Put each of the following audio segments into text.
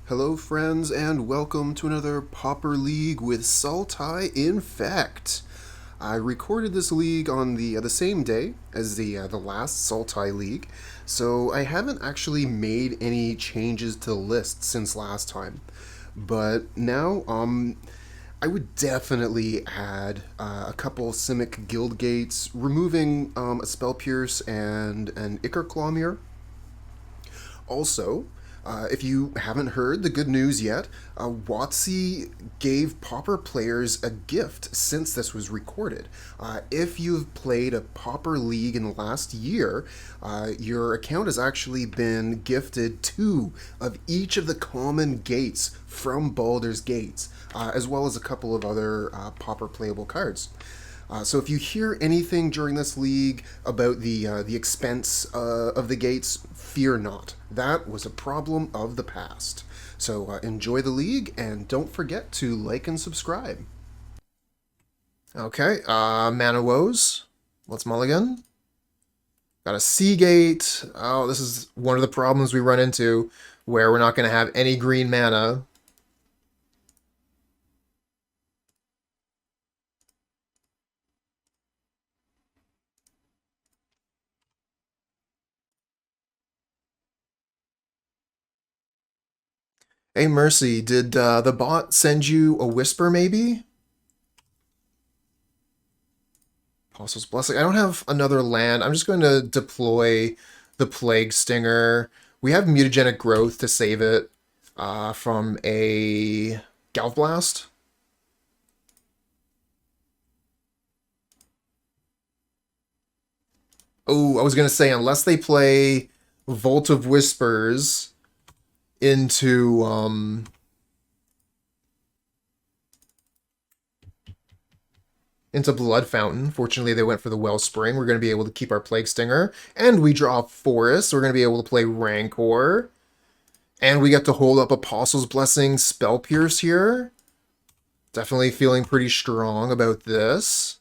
Hello friends and welcome to another Pauper League with Sultai Infect. I recorded this league on the same day as the last Sultai League, so I haven't actually made any changes to the list since last time. But now I would definitely add a couple Simic Guild Gates, removing a Spell Pierce and an Ichorclaw Myr. Also, if you haven't heard the good news yet, WotC gave Pauper players a gift since this was recorded. If you've played a Pauper League in the last year, your account has actually been gifted two of each of the common gates from Baldur's Gates, as well as a couple of other Pauper playable cards. So if you hear anything during this league about the expense of the gates, fear not. That was a problem of the past. So enjoy the league and don't forget to like and subscribe. Okay, mana woes. Let's mulligan. Got a Sea Gate. Oh, this is one of the problems we run into where we're not going to have any green mana. Hey, Mercy, did the bot send you a whisper, maybe? Apostle's Blessing. I don't have another land. I'm just going to deploy the Plague Stinger. We have Mutagenic Growth to save it from a Hydroblast. Oh, I was going to say, unless they play Vault of Whispers into Blood Fountain. Fortunately, they went for the Wellspring. We're going to be able to keep our Plague Stinger. And we draw Forest, so we're going to be able to play Rancor. And we get to hold up Apostle's Blessing Spell Pierce here. Definitely feeling pretty strong about this.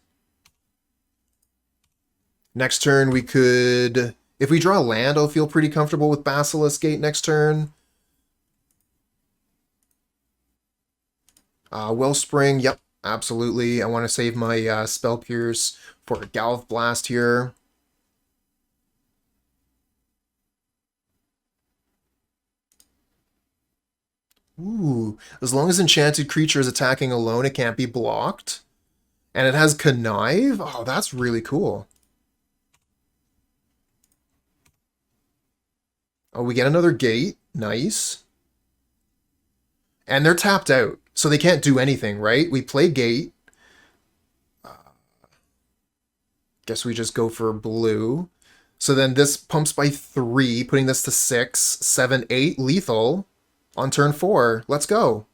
Next turn, we could... If we draw land, I'll feel pretty comfortable with Basilisk Gate next turn. Wellspring, yep, absolutely. I want to save my Spell Pierce for a Hydroblast here. Ooh, as long as enchanted creature is attacking alone, it can't be blocked. And it has Connive? Oh, that's really cool. Oh, we get another gate. Nice. And they're tapped out, so they can't do anything, right? We play gate. Guess we just go for blue. So then this pumps by 3, putting this to 6, 7, 8, lethal on turn 4. Let's go.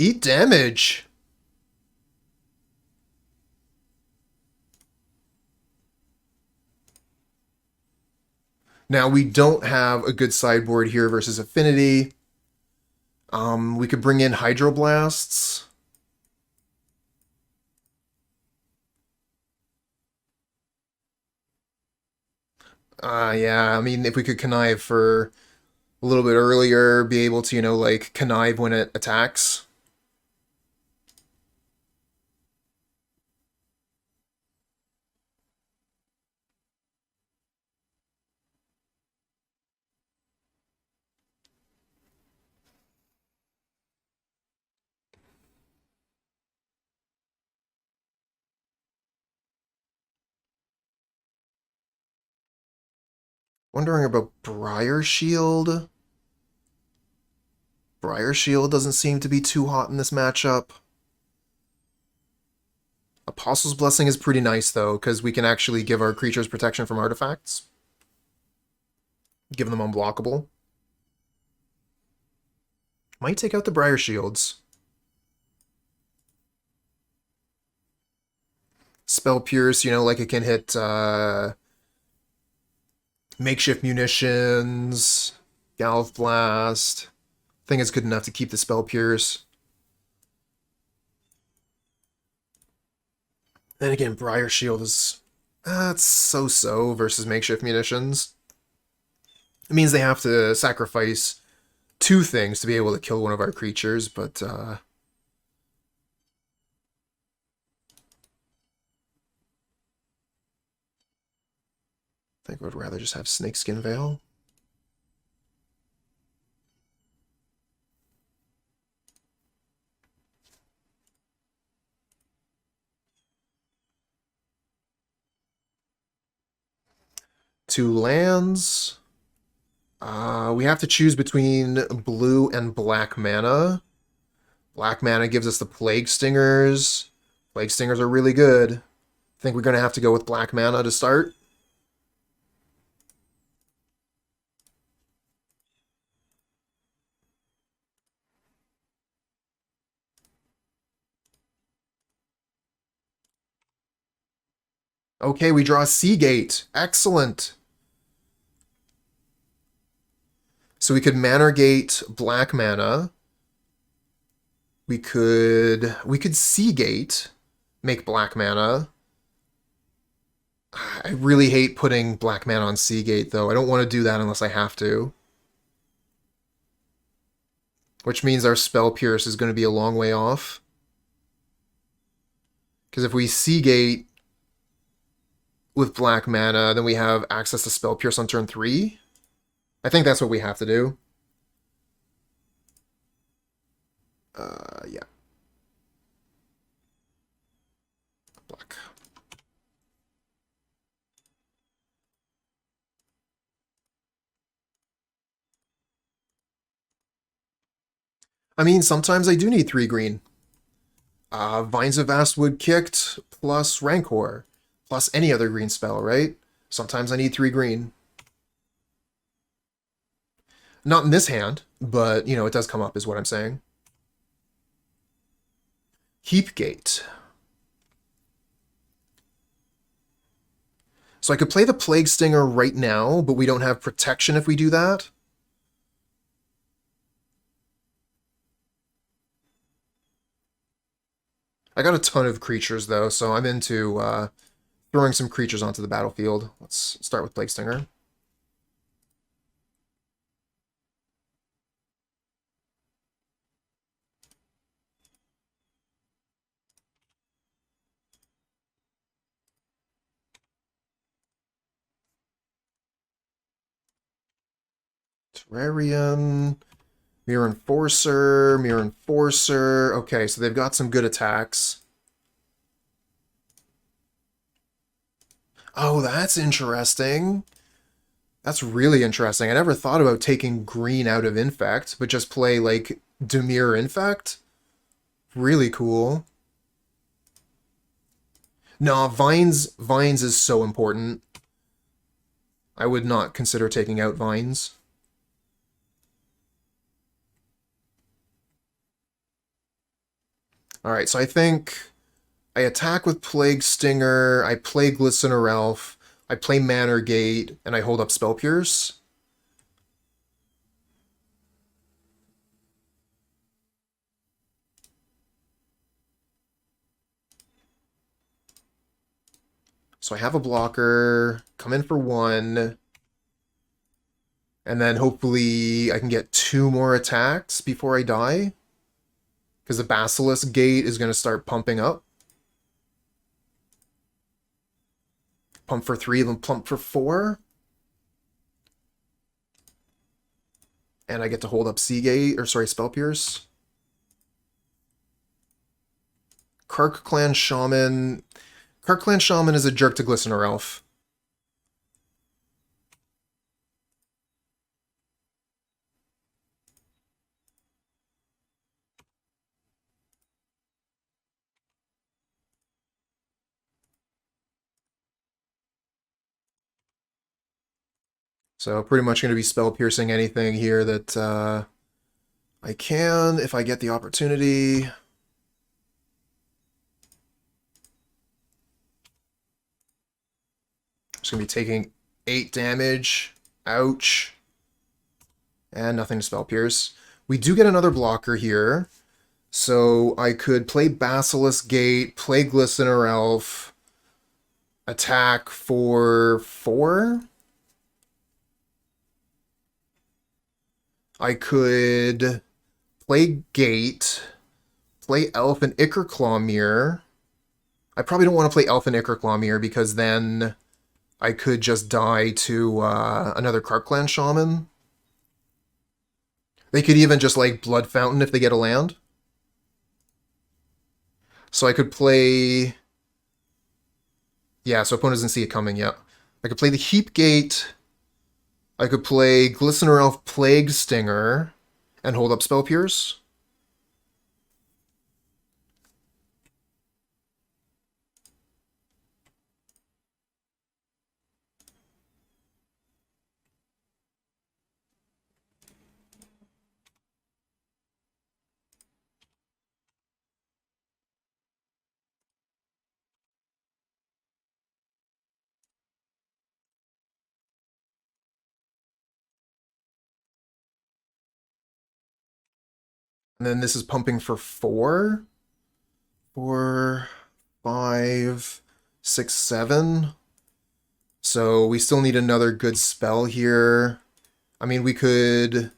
Eat damage. Now, we don't have a good sideboard here versus Affinity. We could bring in Hydroblasts. Yeah, I mean, if we could connive for a little bit earlier, be able to, like, connive when it attacks. Wondering about Briar Shield. Briar Shield doesn't seem to be too hot in this matchup. Apostle's Blessing is pretty nice, though, because we can actually give our creatures protection from artifacts. Give them unblockable. Might take out the Briar Shields. Spell Pierce, like it can hit makeshift munitions, Galv Blast. I think it's good enough to keep the Spell Pierce. Then again, Briar Shield is... it's so-so versus Makeshift Munitions. It means they have to sacrifice 2 things to be able to kill one of our creatures, but... I think I would rather just have Snakeskin Veil. Two lands. We have to choose between blue and black mana. Black mana gives us the Plague Stingers. Plague Stingers are really good. I think we're going to have to go with black mana to start. Okay, we draw a Sea Gate. Excellent. So we could Manor Gate black mana. We could Sea Gate, make black mana. I really hate putting black mana on Sea Gate, though. I don't want to do that unless I have to. Which means our Spell Pierce is going to be a long way off. Because if we Sea Gate with black mana, then we have access to Spell Pierce on turn 3. I think that's what we have to do. Yeah. Black. I mean, sometimes I do need 3 green. Vines of Vastwood kicked, plus Rancor, plus any other green spell, right? Sometimes I need 3 green. Not in this hand, but, you know, it does come up, is what I'm saying. Heap Gate. So I could play the Plague Stinger right now, but we don't have protection if we do that. I got a ton of creatures, though, so I'm into throwing some creatures onto the battlefield. Let's start with Plague Stinger. Terrarium, Myr Enforcer, Myr Enforcer. Okay, so they've got some good attacks. Oh, that's interesting. That's really interesting. I never thought about taking green out of Infect, but just play, like, Dimir Infect? Really cool. No, Vines is so important. I would not consider taking out Vines. Alright, so I think I attack with Plague Stinger, I play Glistener Elf, I play Manor Gate, and I hold up Spell Pierce. So I have a blocker, come in for 1, and then hopefully I can get 2 more attacks before I die. Because the Basilisk Gate is going to start pumping up. Pump for 3, then pump for 4. And I get to hold up Sea Gate, or sorry, Spell Pierce. Kark Clan Shaman. Kark Clan Shaman is a jerk to Glistener Elf. So pretty much going to be spell piercing anything here that I can if I get the opportunity. Just going to be taking 8 damage. Ouch. And nothing to spell pierce. We do get another blocker here. So I could play Basilisk Gate, play Glistener Elf, attack for 4. I could play Gate, play Elf and Ichorclaw Myr. I probably don't want to play Elf and Ichorclaw Myr because then I could just die to another Clan Shaman. They could even just like Blood Fountain if they get a land. So I could play... Yeah, so opponent doesn't see it coming yet. I could play the Heap Gate. I could play Glistener Elf Plague Stinger and hold up Spell Pierce. And then this is pumping for 4. 4, 5, 6, 7. So we still need another good spell here. I mean, we could...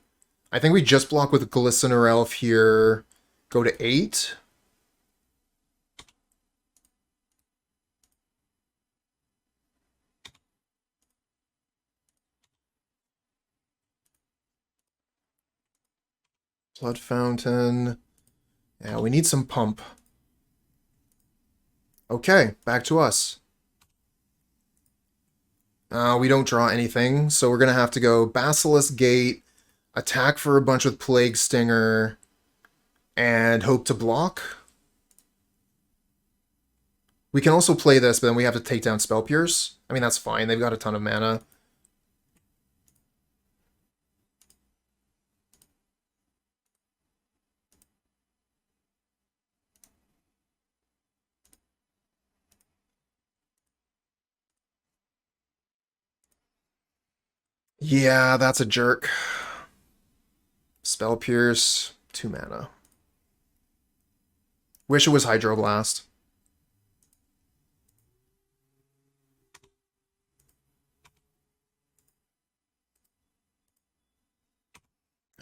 I think we just block with Glistener Elf here. Go to 8. Blood Fountain. Yeah, we need some pump. Okay, back to us. We don't draw anything, so we're going to have to go Basilisk Gate, attack for a bunch with Plague Stinger, and hope to block. We can also play this, but then we have to take down Spell Pierce. I mean, that's fine. They've got a ton of mana. Yeah, that's a jerk. Spell Pierce, 2 mana. Wish it was Hydroblast.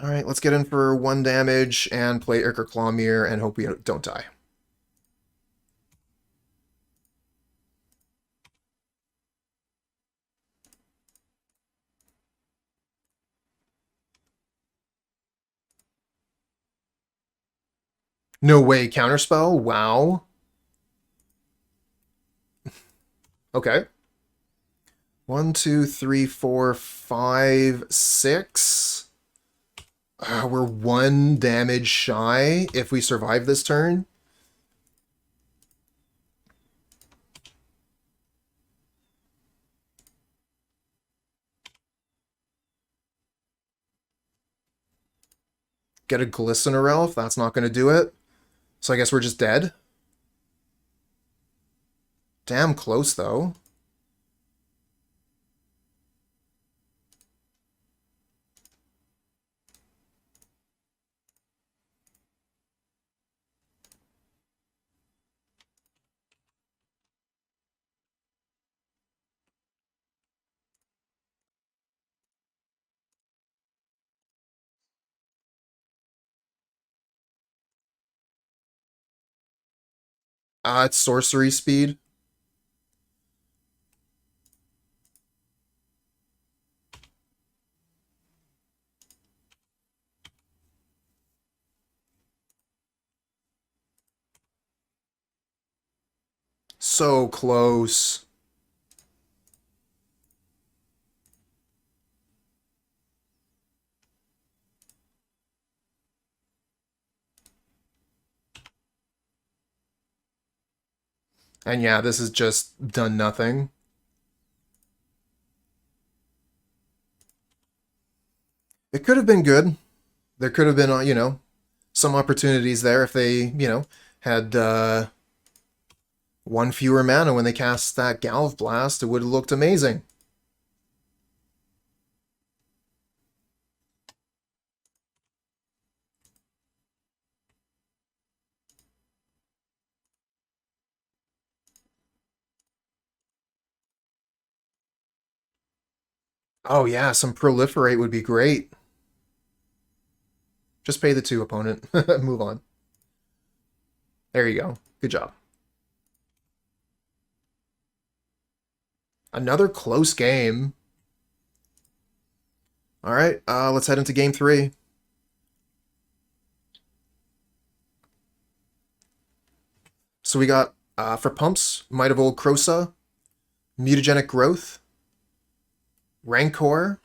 Alright, let's get in for 1 damage and play Ichorclaw Myr and hope we don't die. No way, Counterspell? Wow. Okay. 1, 2, 3, 4, 5, 6. We're 1 damage shy if we survive this turn. Get a Glistener Elf. That's not going to do it. So I guess we're just dead. Damn close, though. It's sorcery speed. So close. And yeah, this has just done nothing. It could have been good. There could have been, you know, some opportunities there if they, you know, had 1 fewer mana when they cast that Galv Blast. It would have looked amazing. Oh yeah, some proliferate would be great. Just pay the 2, opponent. Move on. There you go. Good job. Another close game. All right, let's head into game 3. So we got, for pumps, Might of Old Krosa, Mutagenic Growth, Rancor,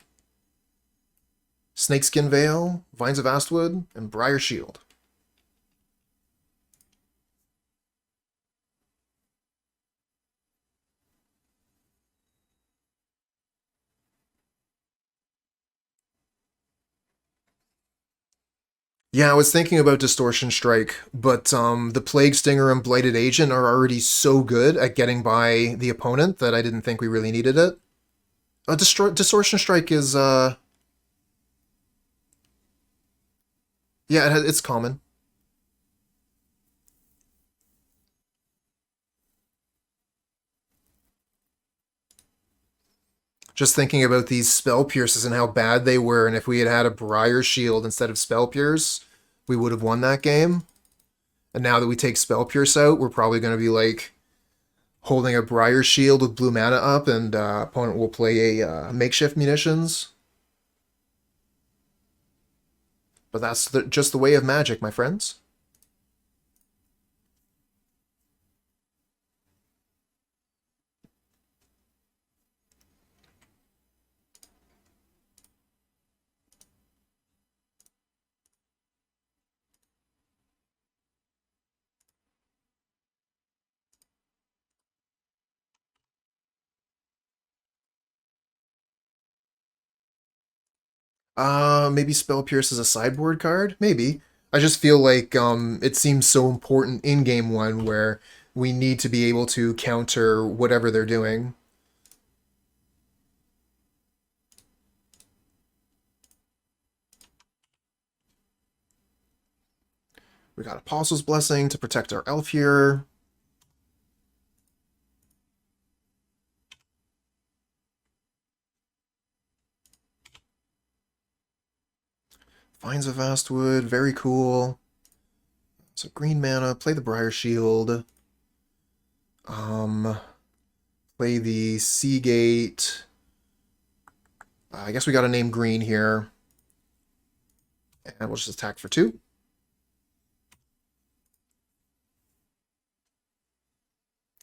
Snakeskin Veil, Vines of Vastwood, and Briar Shield. Yeah, I was thinking about Distortion Strike, but the Plague Stinger and Blighted Agent are already so good at getting by the opponent that I didn't think we really needed it. Distortion Strike is, yeah, it's common. Just thinking about these Spell Pierces and how bad they were, and if we had had a Briar Shield instead of Spell Pierce, we would have won that game. And now that we take Spell Pierce out, we're probably going to be like holding a Briar Shield with blue mana up, and opponent will play a makeshift munitions. But that's just the way of Magic, my friends. Maybe Spell Pierce is a sideboard card? Maybe. I just feel like it seems so important in Game 1 where we need to be able to counter whatever they're doing. We got Apostle's Blessing to protect our elf here. Vines of Vastwood, very cool. So green mana, play the Briar Shield. Play the Sea Gate. I guess we got to name green here. And we'll just attack for 2.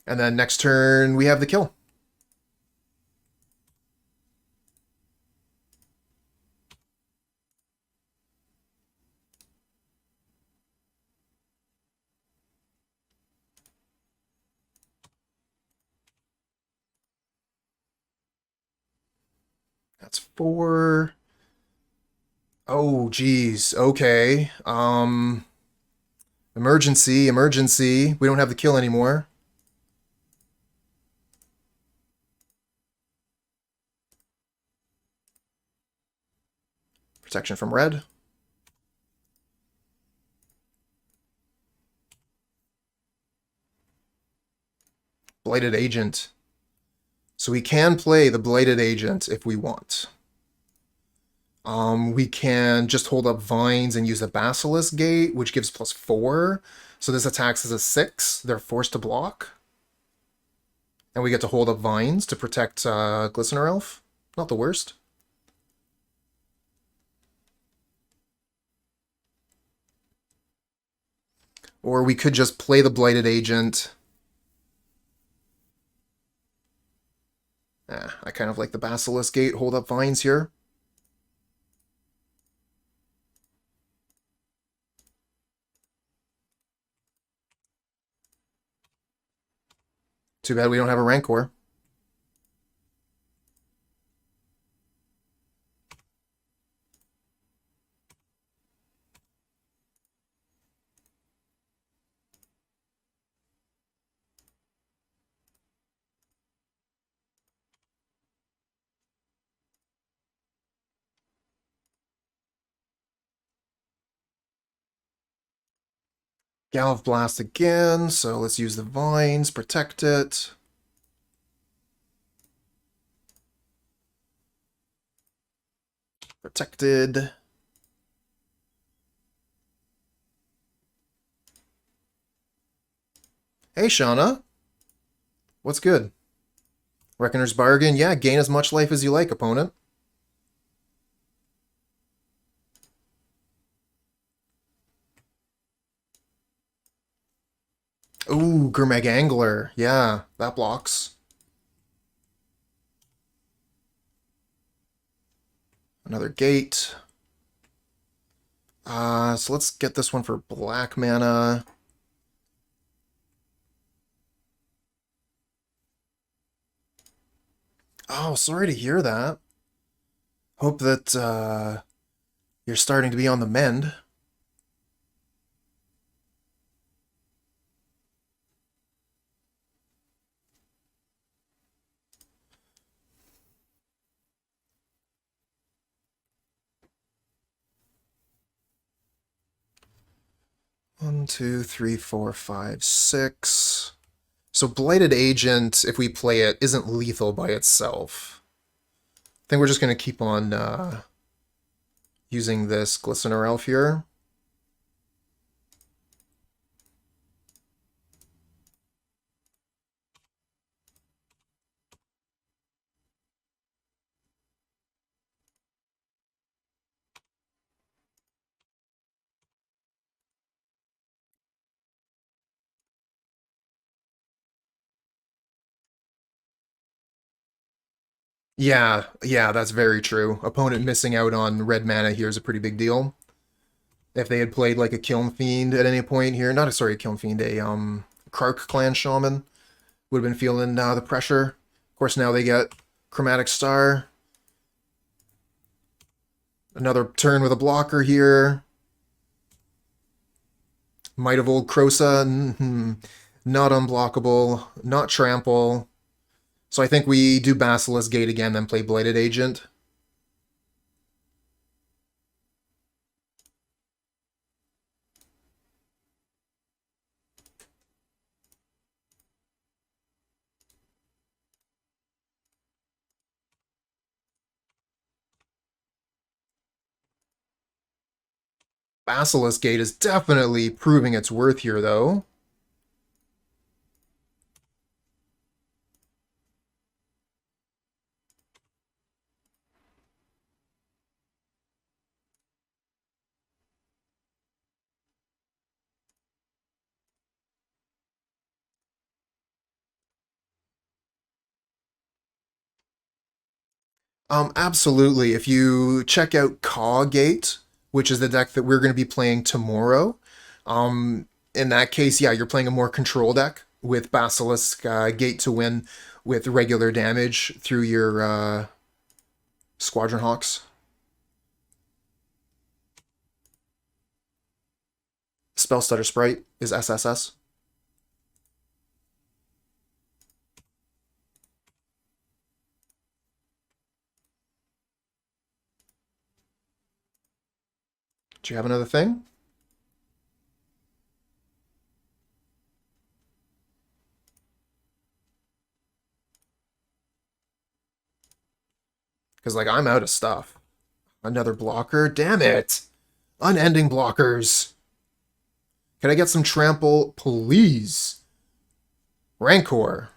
And then next turn, we have the kill. That's 4. Oh, geez. Okay. Emergency, emergency. We don't have the kill anymore. Protection from red. Blighted Agent. So we can play the Blighted Agent if we want. We can just hold up Vines and use the Basilisk Gate, which gives +4. So this attacks as a 6. They're forced to block. And we get to hold up Vines to protect Glistener Elf. Not the worst. Or we could just play the Blighted Agent. I kind of like the Basilisk Gate, hold up Vines here. Too bad we don't have a Rancor. Galv Blast again, so let's use the Vines, protect it. Protected. Hey, Shauna. What's good? Reckoner's Bargain. Yeah, gain as much life as you like, opponent. Ooh, Gurmag Angler. Yeah, that blocks. Another gate. So let's get this one for black mana. Oh, sorry to hear that. Hope that you're starting to be on the mend. One, two, three, four, five, six. So Blighted Agent, if we play it, isn't lethal by itself. I think we're just going to keep on using this Glistener Elf here. Yeah, that's very true. Opponent missing out on red mana here is a pretty big deal. If they had played like a Kiln Fiend at any point here, not a sorry, a Kiln Fiend, a Krark Clan Shaman, would have been feeling the pressure. Of course, now they get Chromatic Star. Another turn with a blocker here. Might of Old Krosa, not unblockable, not trample. So I think we do Basilisk Gate again, then play Blighted Agent. Basilisk Gate is definitely proving its worth here, though. Absolutely. If you check out Caw Gate, which is the deck that we're going to be playing tomorrow, in that case, yeah, you're playing a more control deck with Basilisk Gate to win with regular damage through your Squadron Hawks. Spell Stutter Sprite is SSS. Do you have another thing? Because, like, I'm out of stuff. Another blocker? Damn it! Unending blockers! Can I get some trample, please? Rancor.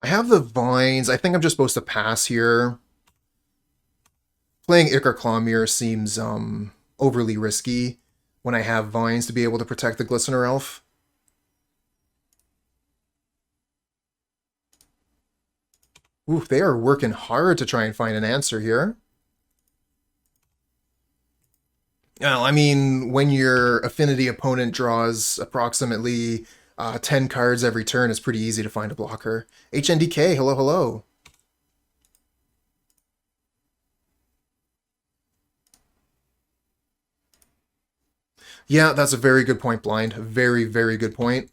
I have the Vines. I think I'm just supposed to pass here. Playing Ichorclaw Myr seems overly risky when I have Vines to be able to protect the Glistener Elf. Ooh, they are working hard to try and find an answer here. Well, I mean, when your Affinity opponent draws approximately 10 cards every turn, it's pretty easy to find a blocker. HNDK, hello, hello. Yeah, that's a very good point, Blind. Very, very good point.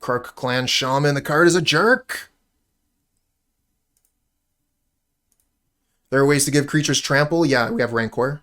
Krark Clan Shaman. The card is a jerk. There are ways to give creatures trample. Yeah, we have Rancor.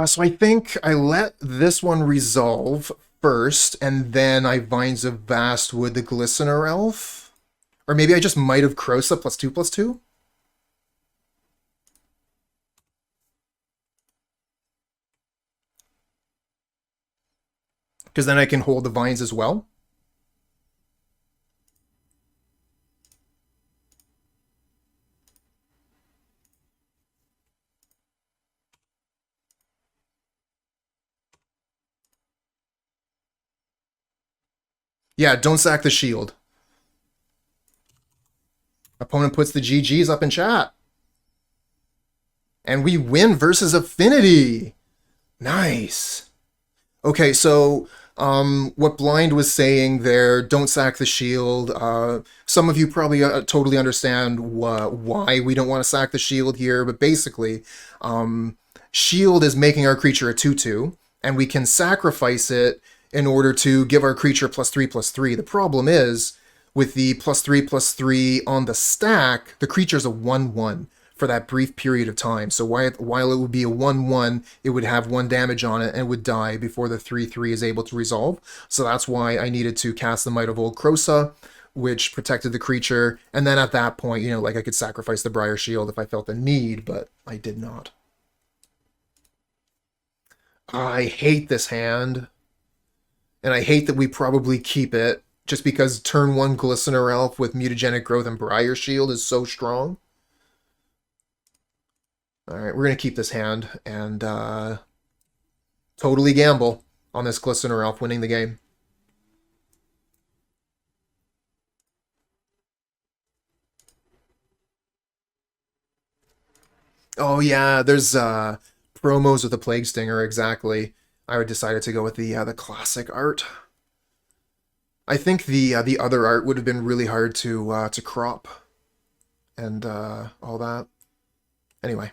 So I think I let this one resolve first, and then I Vines of Vastwood the Glistener Elf. Or maybe I just Might of Krosa +2/+2? Because then I can hold the Vines as well. Yeah, don't sack the shield. Opponent puts the GGs up in chat. And we win versus Affinity. Nice. Okay, so what Blind was saying there, don't sack the shield. Some of you probably totally understand why we don't want to sack the shield here, but basically, shield is making our creature a 2/2, and we can sacrifice it in order to give our creature +3/+3. The problem is, with the +3/+3 on the stack, the creature's a 1/1 for that brief period of time. So while it would be a 1/1, it would have 1 damage on it and would die before the 3/3 is able to resolve. So that's why I needed to cast the Might of Old Krosa, which protected the creature. And then at that point, like I could sacrifice the Briar Shield if I felt the need, but I did not. I hate this hand. And I hate that we probably keep it just because turn 1 Glistener Elf with Mutagenic Growth and Briar Shield is so strong. Alright, we're going to keep this hand and totally gamble on this Glistener Elf winning the game. Oh yeah, there's promos with the Plague Stinger, exactly. I decided to go with the classic art. I think the other art would have been really hard to crop and all that. Anyway,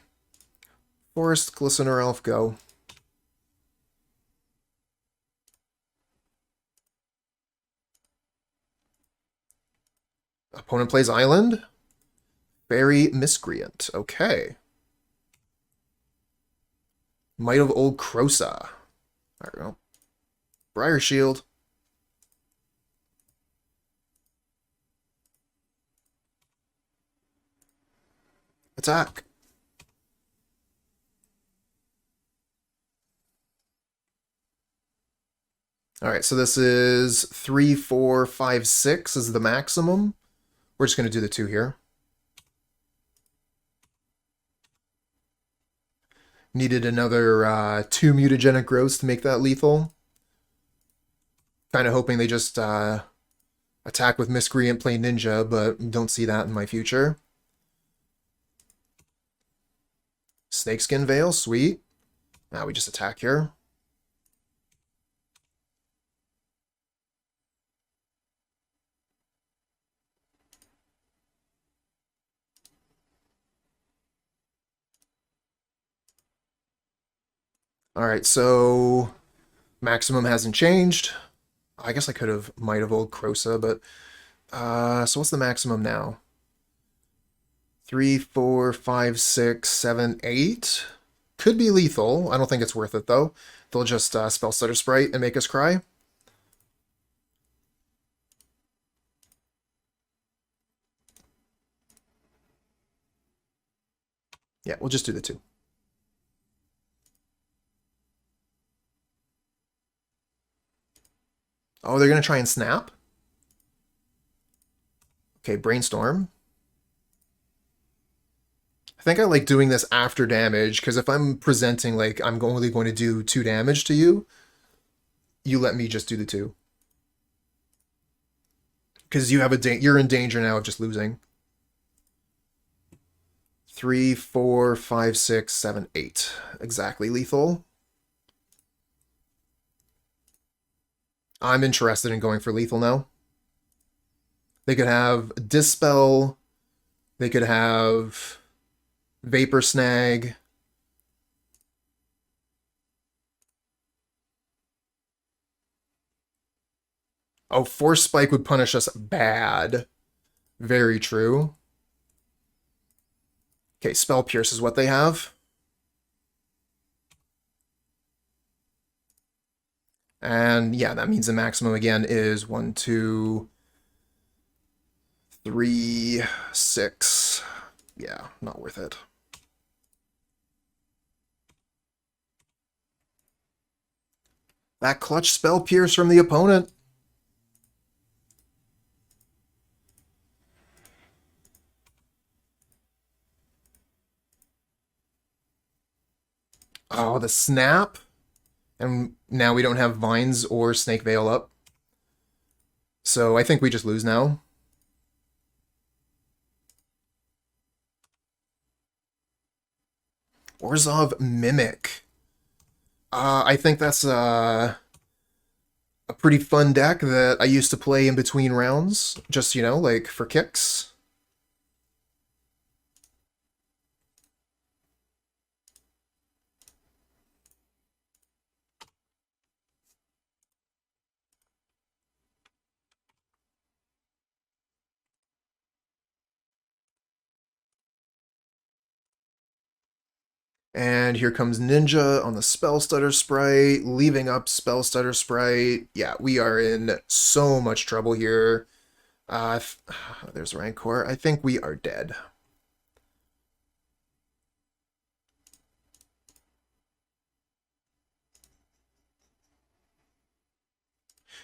Forest Glistener Elf, go. Opponent plays Island. Fairy Miscreant. Okay. Might of Old Krosa. There we go. Briar Shield. Attack. Alright, so this is 3, 4, 5, 6 is the maximum. We're just going to do the 2 here. Needed another 2 Mutagenic Growths to make that lethal. Kind of hoping they just attack with Miscreant, play Ninja, but don't see that in my future. Snakeskin Veil, sweet. Now we just attack here. Alright, so maximum hasn't changed. I guess I could have Might of Old Krosa, but so what's the maximum now? 3, 4, 5, 6, 7, 8. Could be lethal. I don't think it's worth it, though. They'll just spell Stutter Sprite and make us cry. Yeah, we'll just do the 2. Oh, they're going to try and snap? Okay, Brainstorm. I think I like doing this after damage, because if I'm presenting like I'm only going to do 2 damage to you, you let me just do the 2. Because you have you're in danger now of just losing. 3, 4, 5, 6, 7, 8. Exactly lethal. I'm interested in going for lethal now. They could have Dispel. They could have Vapor Snag. Oh, Force Spike would punish us bad. Very true. Okay, Spell Pierce is what they have. And yeah, that means the maximum again is 1, 2, 3, 6. Yeah, not worth it. That clutch Spell Pierce from the opponent. Oh, the snap. And now we don't have Vines or Snake Veil up. So I think we just lose now. Orzhov Mimic. I think that's a pretty fun deck that I used to play in between rounds. Just, you know, like for kicks. And here comes Ninja on the Spell Stutter Sprite, leaving up Spell Stutter Sprite. Yeah, we are in so much trouble here. There's Rancor. I think we are dead.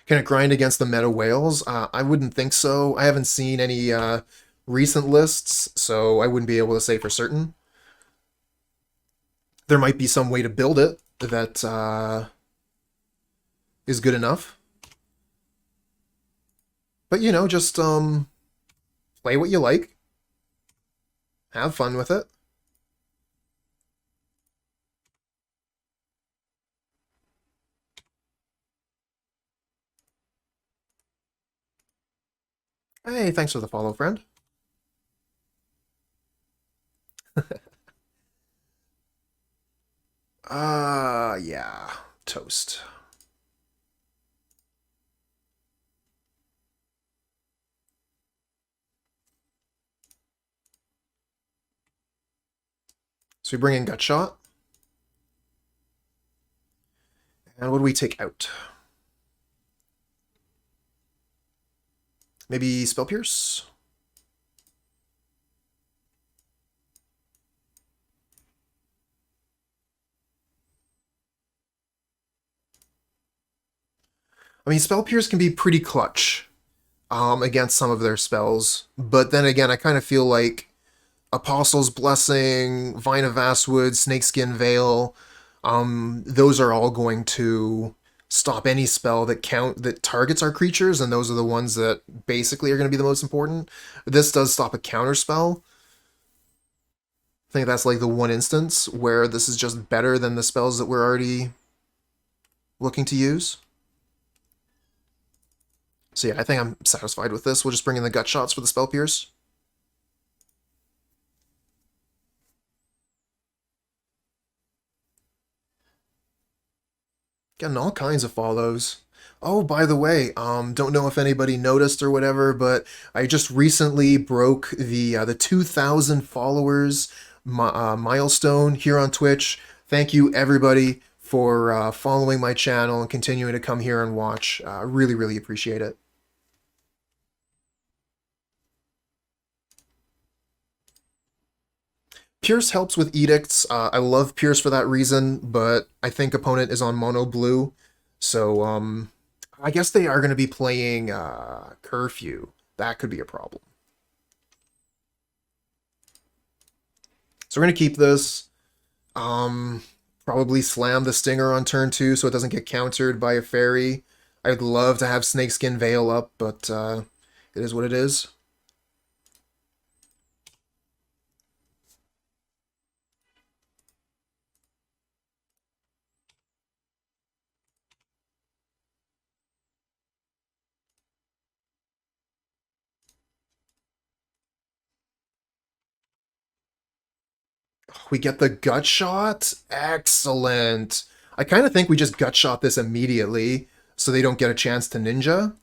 Can it grind against the meta whales? I wouldn't think so. I haven't seen any recent lists, so I wouldn't be able to say for certain. There might be some way to build it that is good enough. But, you know, just play what you like. Have fun with it. Hey, thanks for the follow, friend. Yeah. Toast. So we bring in Gut Shot. And what do we take out? Maybe Spell Pierce? I mean, Spell Pierce can be pretty clutch against some of their spells, but then again, I kind of feel like Apostle's Blessing, Vine of Vastwood, Snakeskin Veil, those are all going to stop any spell that targets our creatures, and those are the ones that basically are going to be the most important. This does stop a counter spell. I think that's like the one instance where this is just better than the spells that we're already looking to use. So yeah, I think I'm satisfied with this. We'll just bring in the Gut Shots for the Spell Pierce. Getting all kinds of follows. Oh, by the way, don't know if anybody noticed or whatever, but I just recently broke the 2,000 followers milestone here on Twitch. Thank you, everybody, for following my channel and continuing to come here and watch. Really, really appreciate it. Pierce helps with edicts. I love Pierce for that reason, but I think opponent is on mono blue, so I guess they are going to be playing Curfew. That could be a problem. So we're going to keep this. Probably slam the Stinger on turn 2 so it doesn't get countered by a Fairy. I'd love to have Snakeskin Veil up, but it is what it is. We get the gut shot. Excellent. I kind of think we just gut shot this immediately so they don't get a chance to ninja.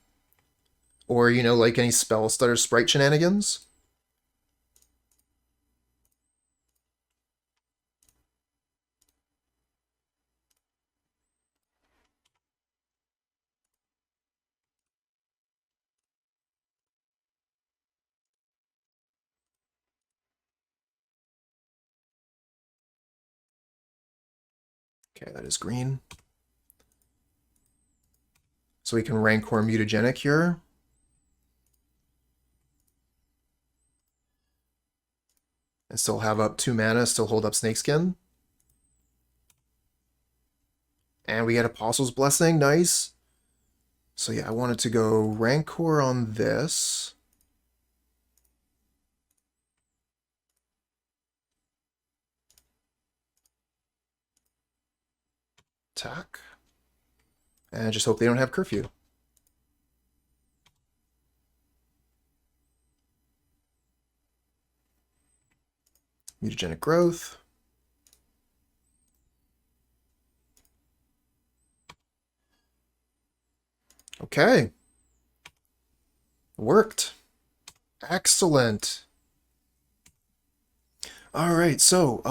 Or, you know, like any spell stutter sprite shenanigans. Okay, that is green. So we can Rancor Mutagenic here. And still have up 2 mana, still hold up Snakeskin. And we get Apostle's Blessing, nice. So yeah, I wanted to go Rancor on this. Attack. And just hope they don't have Curfew. Mutagenic Growth. Okay. Worked. Excellent. Alright, so,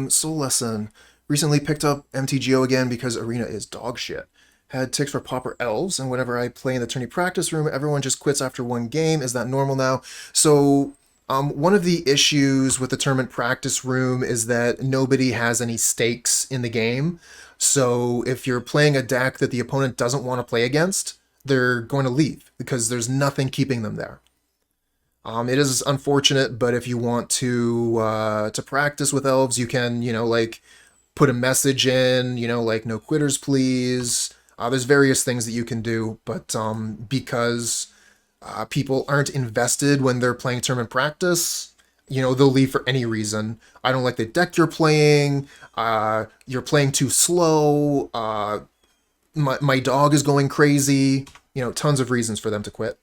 Soul Lesson. Recently picked up MTGO again because Arena is dog shit. Had ticks for Pauper Elves, and whenever I play in the tourney practice room, everyone just quits after one game. Is that normal now? So, one of the issues with the tournament practice room is that nobody has any stakes in the game. So, if you're playing a deck that the opponent doesn't want to play against, they're going to leave because there's nothing keeping them there. It is unfortunate, but if you want to practice with elves, you can, you know, like put a message in, you know, like no quitters, please. There's various things that you can do, but because people aren't invested when they're playing tournament practice, you know, they'll leave for any reason. I don't like the deck you're playing. You're playing too slow. My dog is going crazy. You know, tons of reasons for them to quit.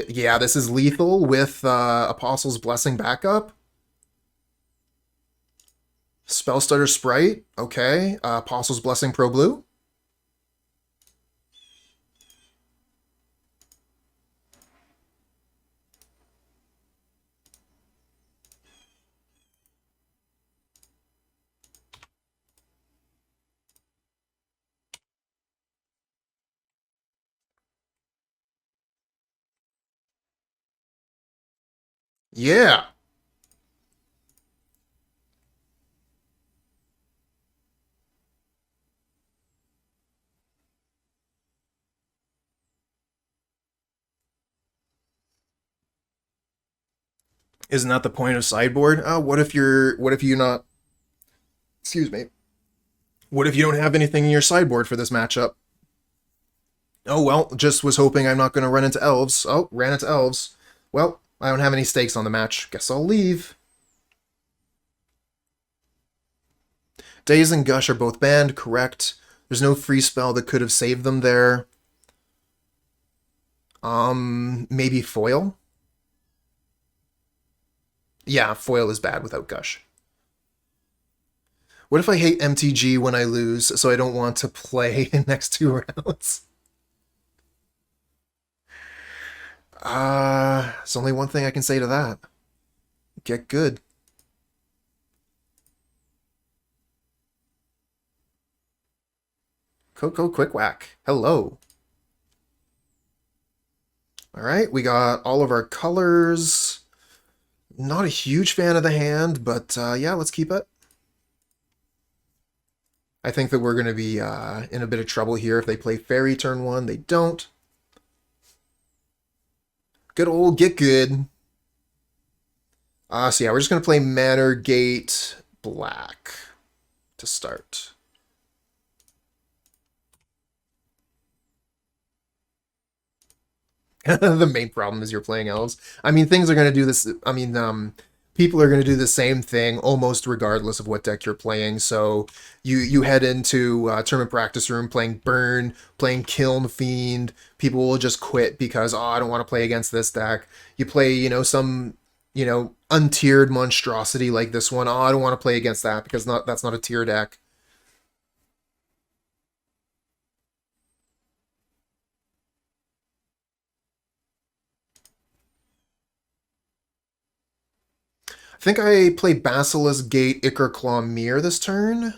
Yeah, this is lethal with Apostle's Blessing backup. Spell Stutter Sprite, okay. Apostle's Blessing Pro Blue. Yeah. Isn't that the point of sideboard? What if you're not, excuse me. What if you don't have anything in your sideboard for this matchup? Oh, well, just was hoping I'm not going to run into elves. Oh, ran into elves. Well, I don't have any stakes on the match. Guess I'll leave. Daze and Gush are both banned, correct. There's no free spell that could have saved them there. Maybe Foil? Yeah, Foil is bad without Gush. What if I hate MTG when I lose, so I don't want to play next 2 rounds? There's only one thing I can say to that. Get good. Coco Quick Whack. Hello. Alright, we got all of our colors. Not a huge fan of the hand, but yeah, let's keep it. I think that we're going to be in a bit of trouble here if they play Fairy turn 1. They don't. Good old Get Good. So yeah, we're just going to play Manor Gate Black to start. The main problem is you're playing elves. I mean, things are going to do this. I mean, people are going to do the same thing almost regardless of what deck you're playing. So you head into tournament practice room playing Burn, playing Kiln Fiend. People will just quit because, oh, I don't want to play against this deck. You play, some, untiered monstrosity like this one. Oh, I don't want to play against that because that's not a tier deck. I think I play Basilisk Gate, Ichorclaw Myr this turn.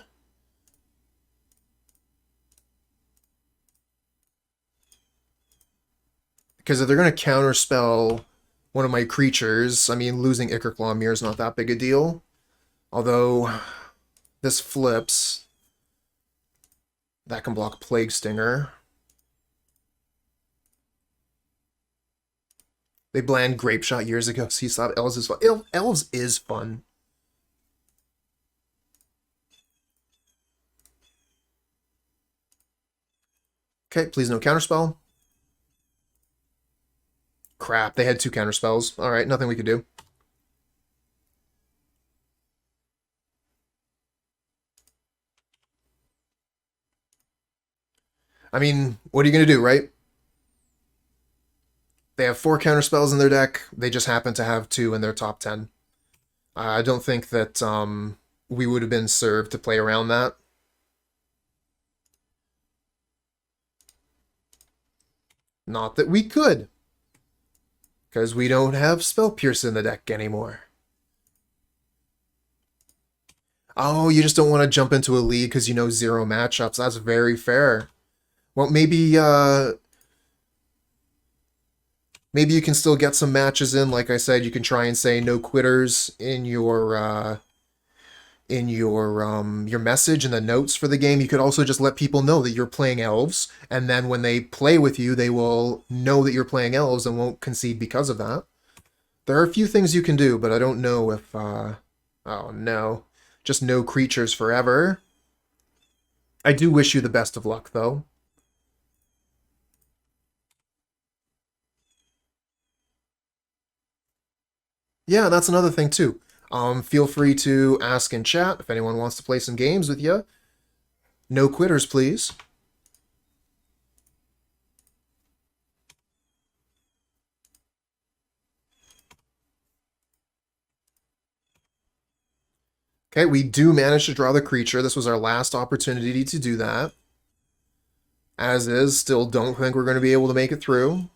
Because if they're going to counterspell one of my creatures, I mean, losing Ichorclaw Myr is not that big a deal. Although, this flips. That can block Plague Stinger. They banned Grape Shot years ago, so you thought Elves is fun. Elves is fun. Okay, please no counterspell. Crap, they had 2 counterspells. Alright, nothing we could do. I mean, what are you going to do, right? They have 4 counterspells in their deck. They just happen to have 2 in their top 10. I don't think that we would have been served to play around that. Not that we could. Because we don't have Spell Pierce in the deck anymore. Oh, you just don't want to jump into a league because you know 0 matchups. That's very fair. Well, maybe you can still get some matches in. Like I said, you can try and say no quitters in your message and the notes for the game. You could also just let people know that you're playing elves, and then when they play with you, they will know that you're playing elves and won't concede because of that. There are a few things you can do, but I don't know if oh no. Just no creatures forever. I do wish you the best of luck, though. Yeah, that's another thing, too. Feel free to ask in chat if anyone wants to play some games with you. No quitters, please. Okay, we do manage to draw the creature. This was our last opportunity to do that. As is, still don't think we're going to be able to make it through.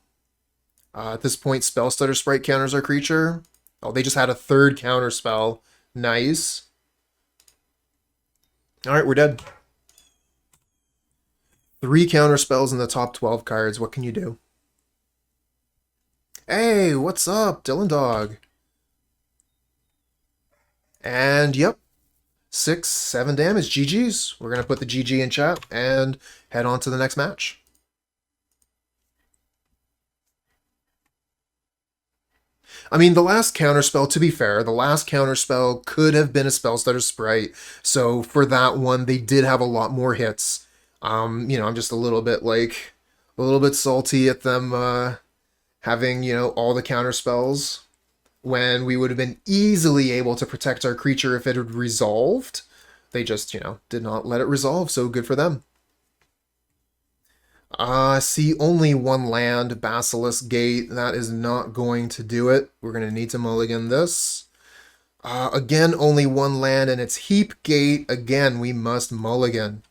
At this point, Spell Stutter Sprite counters our creature. Oh, they just had a 3rd counter spell. Nice. Alright, we're dead. 3 counter spells in the top 12 cards. What can you do? Hey, what's up, Dylan Dog? And, yep. 6, 7 damage. GG's. We're going to put the GG in chat and head on to the next match. I mean, the last counterspell, to be fair, the last counterspell could have been a Spell Stutter Sprite. So for that one, they did have a lot more hits. I'm just a little bit salty at them having, all the counterspells when we would have been easily able to protect our creature if it had resolved. They just, did not let it resolve, so good for them. See, only 1 land, Basilisk Gate. That is not going to do it. We're going to need to mulligan this. Again, only 1 land, and it's Heap Gate. Again, we must mulligan.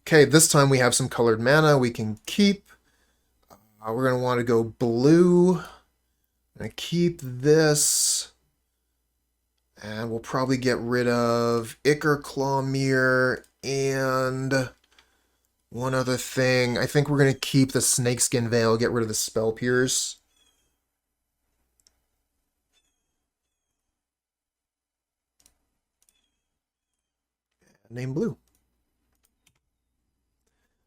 Okay, this time we have some colored mana we can keep. We're going to want to go blue. I'm going to keep this. And we'll probably get rid of Ichorclaw Myr and one other thing. I think we're going to keep the Snakeskin Veil, get rid of the Spell Pierce. Name blue.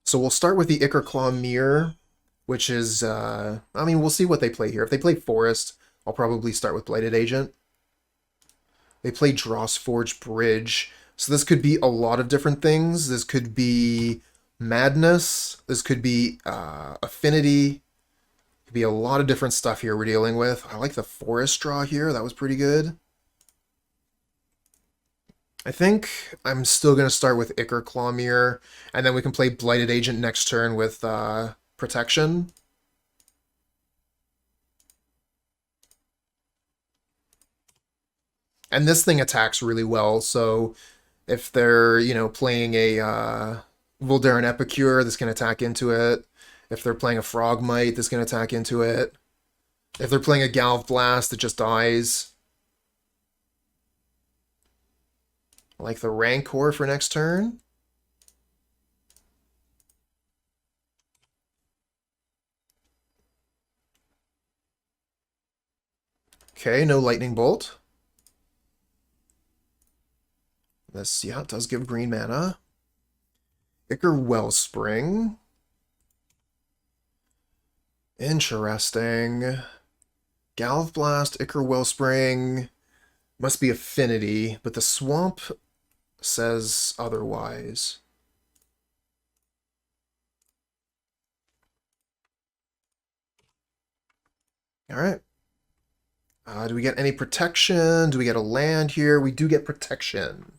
So we'll start with the Ichorclaw Myr, which is, we'll see what they play here. If they play Forest, I'll probably start with Blighted Agent. They play Drossforge Bridge. So this could be a lot of different things. This could be Madness. This could be Affinity. Could be a lot of different stuff here we're dealing with. I like the Forest draw here. That was pretty good. I think I'm still going to start with Ichorclaw Myr, and then we can play Blighted Agent next turn with Protection. And this thing attacks really well, so if they're, playing a Voldaren Epicure, this can attack into it. If they're playing a Frogmite, this can attack into it. If they're playing a Galvblast, it just dies. I like the Rancor for next turn. Okay, no Lightning Bolt. This, yeah, it does give green mana. Ichor Wellspring. Interesting. Galvblast, Ichor Wellspring. Must be Affinity, but the Swamp says otherwise. Alright. Do we get any protection? Do we get a land here? We do get protection.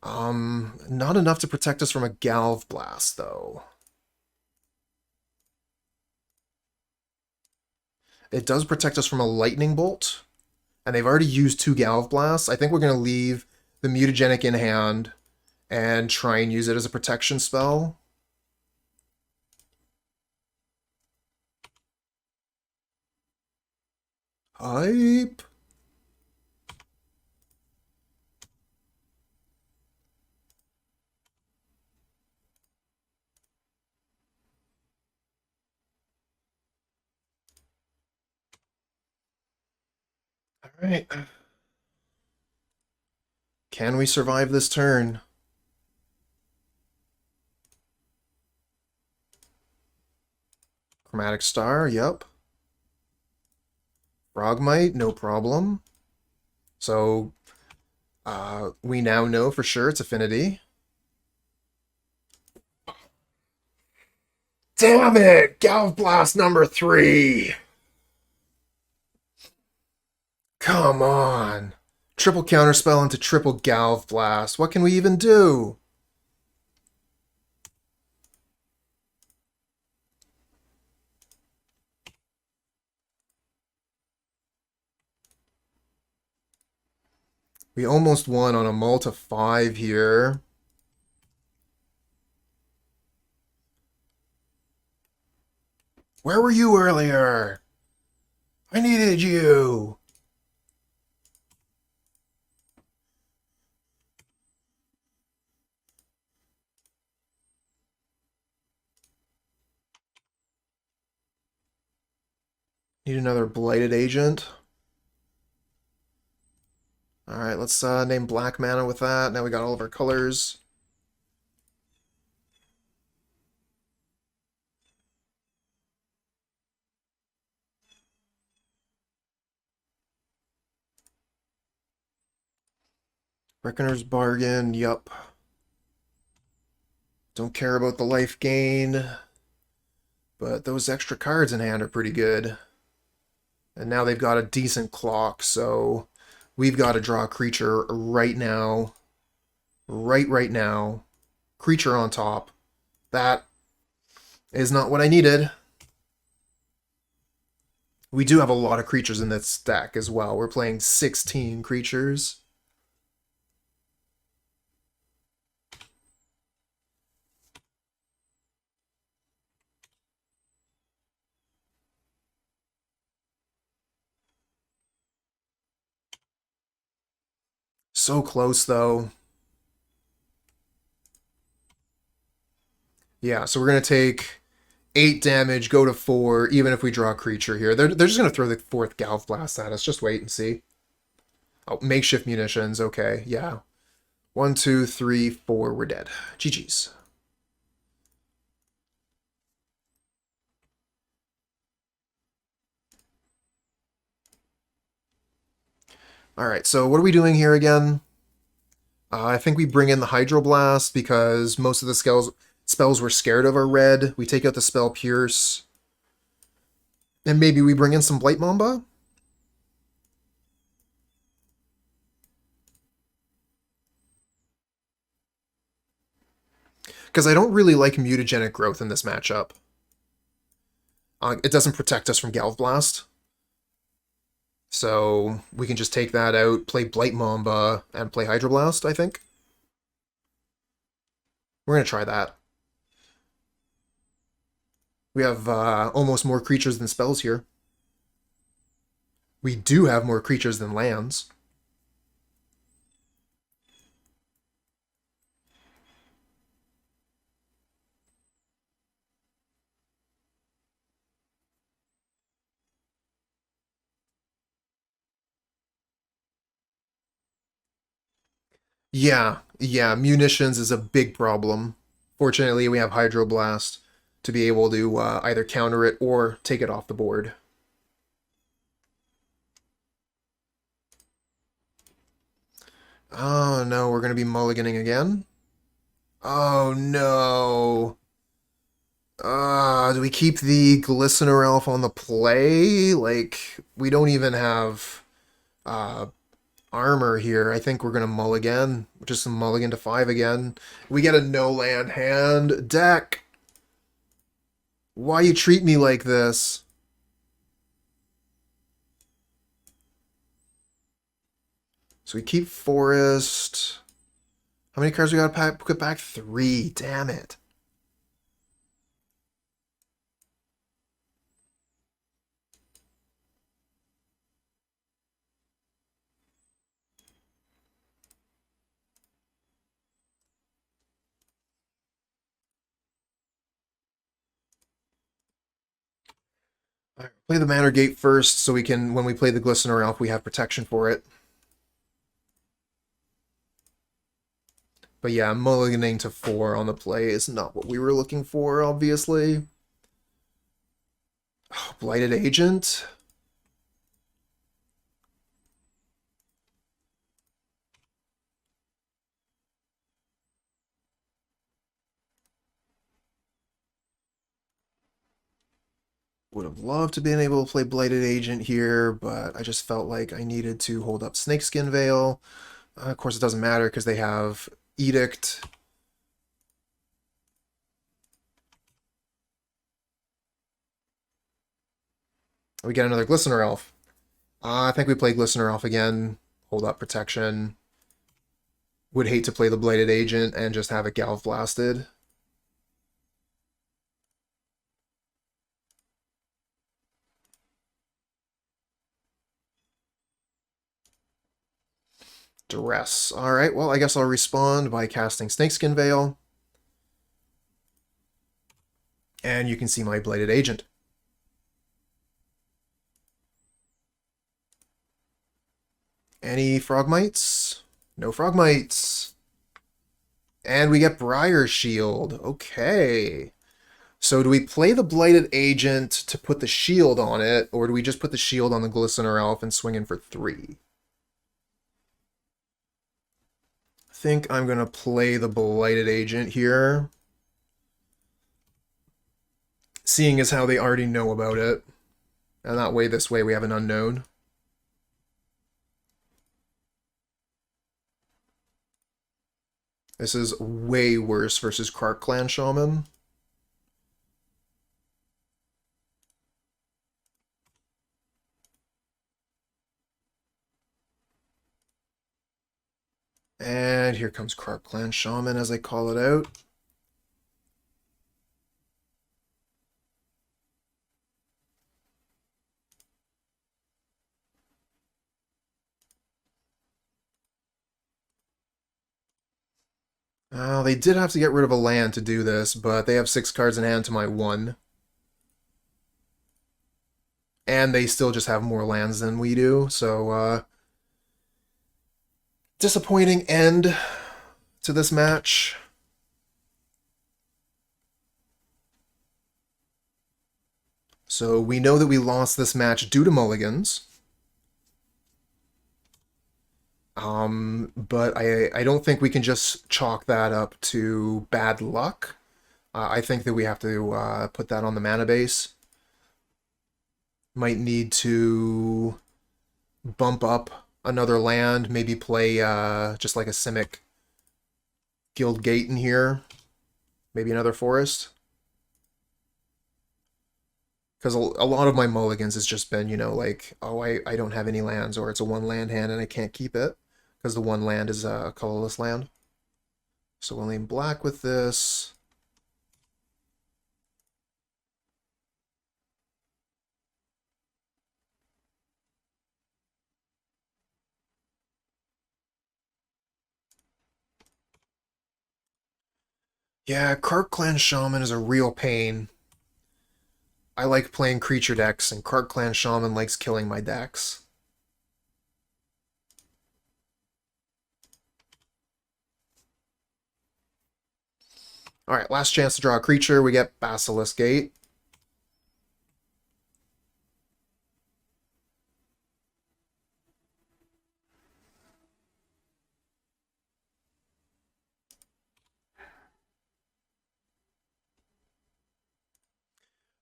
Not enough to protect us from a Galvblast, though. It does protect us from a Lightning Bolt, and they've already used 2 Galvblasts. I think we're going to leave the Mutagenic in hand and try and use it as a protection spell. Hype! Alright. Can we survive this turn? Chromatic Star, yep. Frogmite, no problem. So, we now know for sure it's Affinity. Damn it! Galvblast number 3! Come on! Triple Counterspell into triple Galvblast. What can we even do? We almost won on a Malta 5 here. Where were you earlier? I needed you! Need another Blighted Agent. Alright, let's name black mana with that. Now we got all of our colors. Reckoner's Bargain, yup. Don't care about the life gain. But those extra cards in hand are pretty good. And now they've got a decent clock, so we've got to draw a creature right now. Right now. Creature on top. That is not what I needed. We do have a lot of creatures in this deck as well. We're playing 16 creatures. So close, though. Yeah, so we're going to take 8 damage, go to 4, even if we draw a creature here. They're just going to throw the 4th Galvblast at us. Just wait and see. Oh, makeshift munitions. Okay, yeah. 1, 2, 3, 4. We're dead. GG's. Alright, so what are we doing here again? I think we bring in the Hydroblast because most of the spells we're scared of are red. We take out the spell Pierce. And maybe we bring in some Blight Mamba? Because I don't really like Mutagenic Growth in this matchup. It doesn't protect us from Galvblast. So we can just take that out, play Blight Mamba, and play Hydroblast, I think. We're going to try that. We have almost more creatures than spells here. We do have more creatures than lands. Yeah, munitions is a big problem. Fortunately, we have Hydroblast to be able to either counter it or take it off the board. Oh no, we're going to be mulliganing again? Oh no. Do we keep the Glistener Elf on the play? Like, we don't even have uh, armor here. I think we're going to mulligan. Just mulligan to 5 again. We get a no-land hand. Deck! Why you treat me like this? So we keep Forest. How many cards we got to put back? 3. Damn it. Right, play the Manor Gate first so we can, when we play the Glistener Elf, we have protection for it. But yeah, mulliganing to 4 on the play is not what we were looking for, obviously. Oh, Blighted Agent? Would have loved to been able to play Blighted Agent here, but I just felt like I needed to hold up Snakeskin Veil. Of course, it doesn't matter because they have Edict. We get another Glistener Elf. I think we play Glistener Elf again. Hold up protection. Would hate to play the Blighted Agent and just have it Galvblasted. Duress. Alright, well, I guess I'll respond by casting Snakeskin Veil. And you can see my Blighted Agent. Any Frogmites? No Frogmites. And we get Briar Shield. Okay. So do we play the Blighted Agent to put the shield on it, or do we just put the shield on the Glistener Elf and swing in for 3? I think I'm going to play the Blighted Agent here. Seeing as how they already know about it. And that way, this way, we have an unknown. This is way worse versus Krark Clan Shaman. And here comes Krark Clan Shaman as I call it out. They did have to get rid of a land to do this, but they have 6 cards in hand to my 1. And they still just have more lands than we do, so disappointing end to this match. So we know that we lost this match due to mulligans. But I don't think we can just chalk that up to bad luck. I think that we have to put that on the mana base. Might need to bump up another land, maybe play just like a Simic Guild Gate in here. Maybe another forest. Because a lot of my mulligans has just been, you know, like, oh, I don't have any lands, or it's a one land hand and I can't keep it, because the one land is a colorless land. So we'll name black with this. Yeah, Kark Clan Shaman is a real pain. I like playing creature decks, and Kark Clan Shaman likes killing my decks. Alright, last chance to draw a creature. We get Basilisk Gate.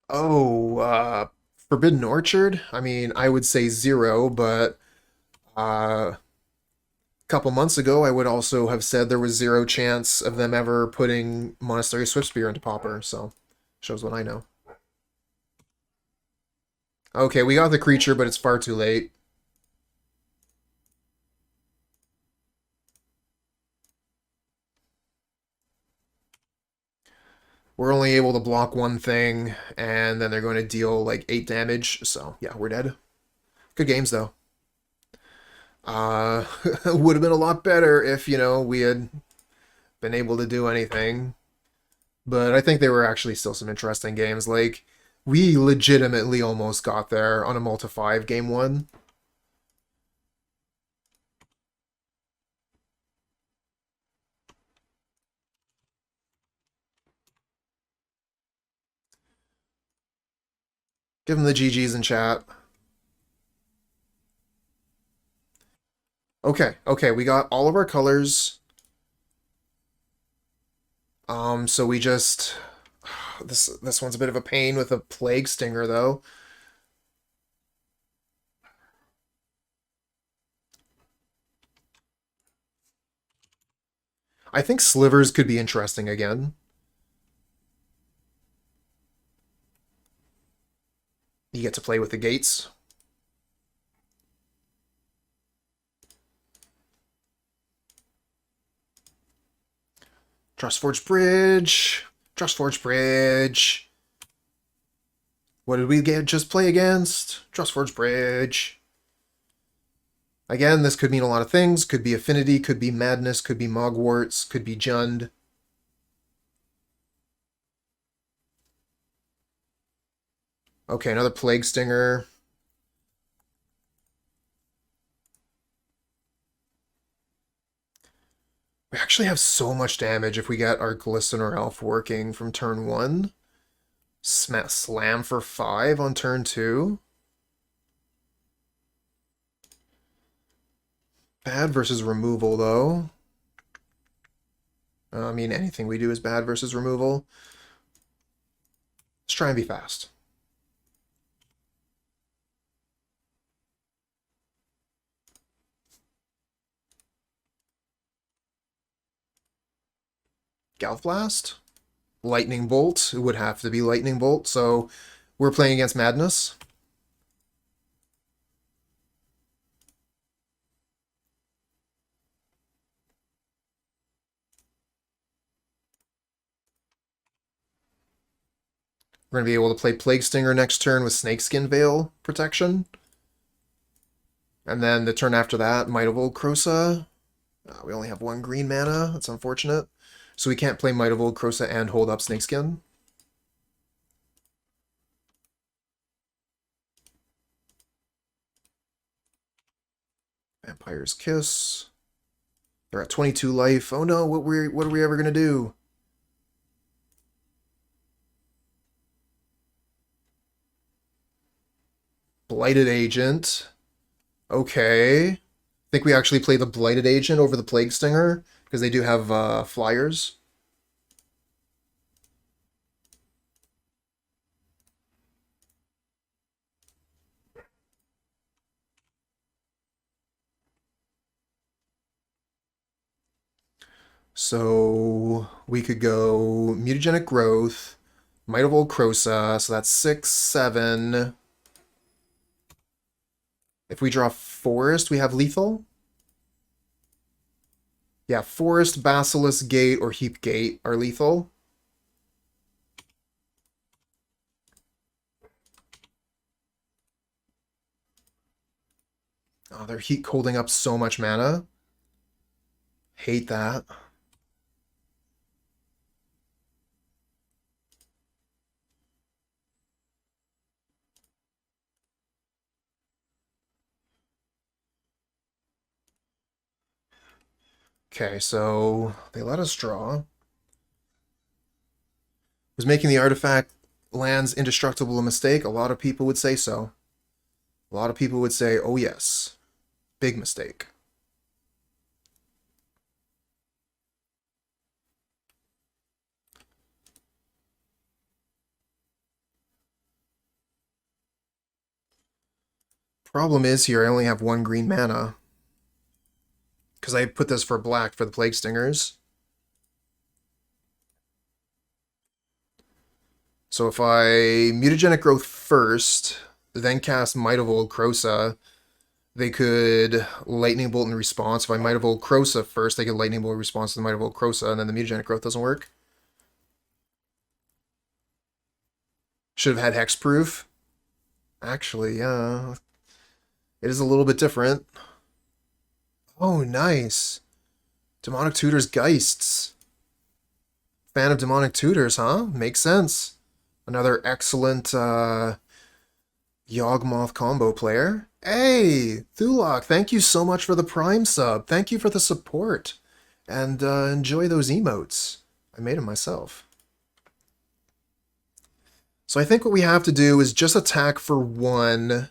Oh, Forbidden Orchard? I mean, I would say 0, but a couple months ago I would also have said there was 0 chance of them ever putting Monastery Swiftspear into Pauper, so shows what I know. Okay, we got the creature, but it's far too late. We're only able to block one thing, and then they're going to deal like 8 damage, so yeah, we're dead. Good games, though. Would have been a lot better if, you know, we had been able to do anything. But I think there were actually still some interesting games. Like, we legitimately almost got there on a multi-5 game 1. Give them the GGs in chat. Okay, we got all of our colors. So we just... This one's a bit of a pain with a Plague Stinger, though. I think Slivers could be interesting again. You get to play with the gates. Trustforge Bridge. Trustforge Bridge. What did we just play against? Trustforge Bridge. Again, this could mean a lot of things. Could be Affinity, could be Madness, could be Mogwarts, could be Jund. Okay, another Plague Stinger. We actually have so much damage if we get our Glistener Elf working from turn 1. Slam for 5 on turn 2. Bad versus removal, though. I mean, anything we do is bad versus removal. Let's try and be fast. Galvblast? Lightning Bolt. It would have to be Lightning Bolt, so we're playing against Madness. We're going to be able to play Plague Stinger next turn with Snakeskin Veil protection. And then the turn after that, Might of Old Krosa. We only have 1 green mana. That's unfortunate. So we can't play Might of Old Krosa and hold up Snakeskin. Vampire's Kiss. They're at 22 life. Oh no, what are we ever going to do? Blighted Agent. Okay. I think we actually play the Blighted Agent over the Plague Stinger, because they do have flyers. So we could go Mutagenic Growth, Might of Old Krosa, so that's 6, 7. If we draw Forest, we have lethal. Yeah, Forest, Basilisk Gate, or Heap Gate are lethal. Oh, they're heat holding up so much mana. Hate that. Okay, so they let us draw. Was making the artifact lands indestructible a mistake? A lot of people would say so. A lot of people would say, oh yes, big mistake. Problem is here, I only have 1 green mana. Because I put this for black for the Plague Stingers. So if I Mutagenic Growth first, then cast Might of Old Krosa, they could Lightning Bolt in response. If I Might of Old Krosa first, they could Lightning Bolt in response to the Might of Old Krosa, and then the Mutagenic Growth doesn't work. Should have had Hexproof. Actually, yeah. It is a little bit different. Oh, nice. Demonic Tutors Geists. Fan of Demonic Tutors, huh? Makes sense. Another excellent Yawgmoth combo player. Hey, Thulok, thank you so much for the Prime sub. Thank you for the support. And enjoy those emotes. I made them myself. So I think what we have to do is just attack for 1.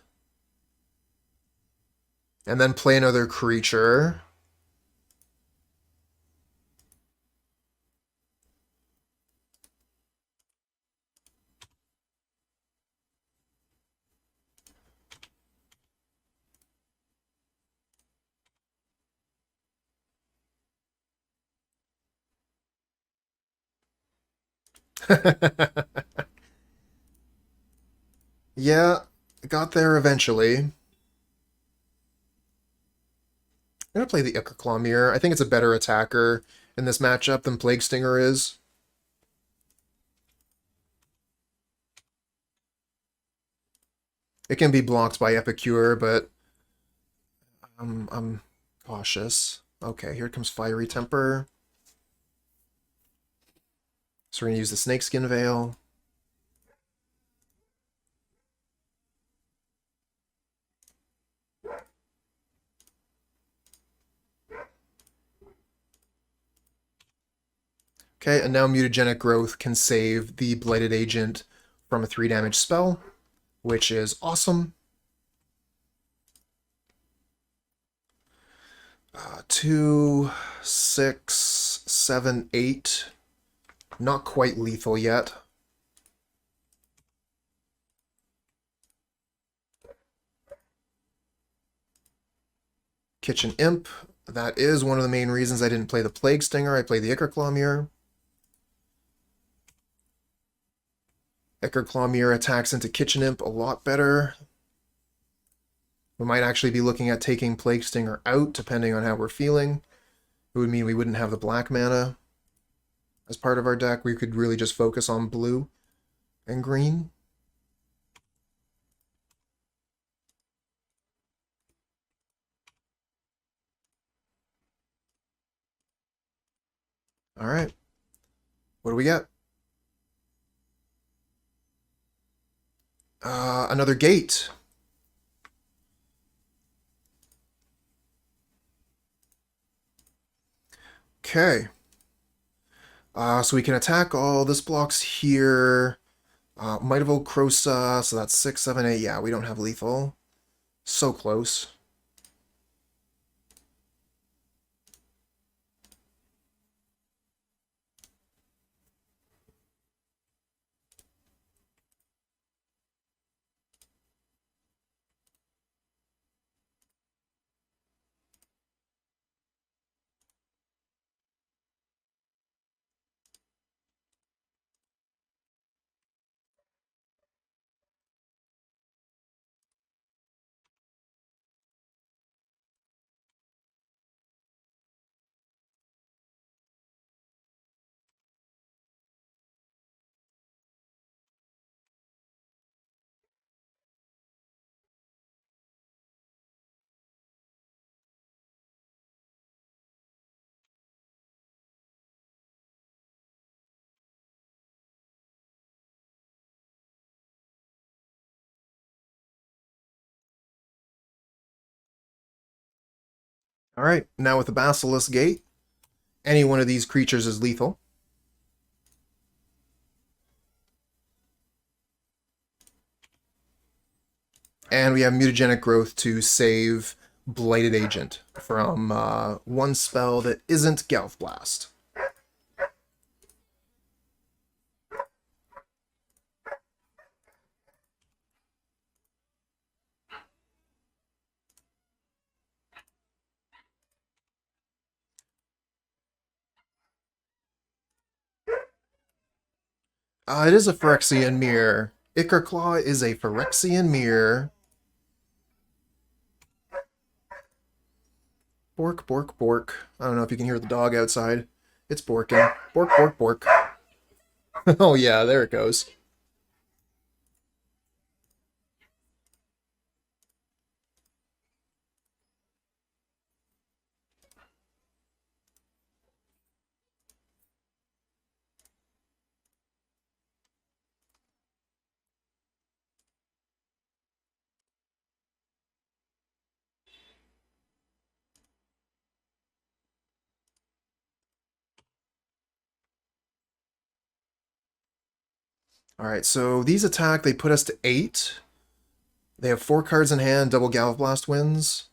And then play another creature. Yeah, got there eventually. I'm gonna play the Ichorclaw Myr. I think it's a better attacker in this matchup than Plague Stinger is. It can be blocked by Epicure, but I'm cautious. Okay, here comes Fiery Temper. So we're gonna use the Snakeskin Veil. Okay, and now Mutagenic Growth can save the Blighted Agent from a 3 damage spell, which is awesome. 2, 6, 7, 8. Not quite lethal yet. Kitchen Imp. That is one of the main reasons I didn't play the Plague Stinger. I played the Ichorclaw Myr. Ichorclaw Myr attacks into Kitchen Imp a lot better. We might actually be looking at taking Plague Stinger out, depending on how we're feeling. It would mean we wouldn't have the black mana as part of our deck. We could really just focus on blue and green. All right. What do we get? Another gate. Okay. So we can attack all this blocks here. Might of Old Krosa, so that's 6, 7, 8. Yeah, we don't have lethal. So close. Alright, now with the Basilisk Gate, any one of these creatures is lethal. And we have Mutagenic Growth to save Blighted Agent from one spell that isn't Hydroblast. It is a Phyrexian Myr. Ichorclaw is a Phyrexian Myr. Bork, bork, bork. I don't know if you can hear the dog outside. It's borking. Bork, bork, bork. Oh yeah, there it goes. Alright, so these attack, they put us to 8. They have 4 cards in hand, double Hydroblast wins.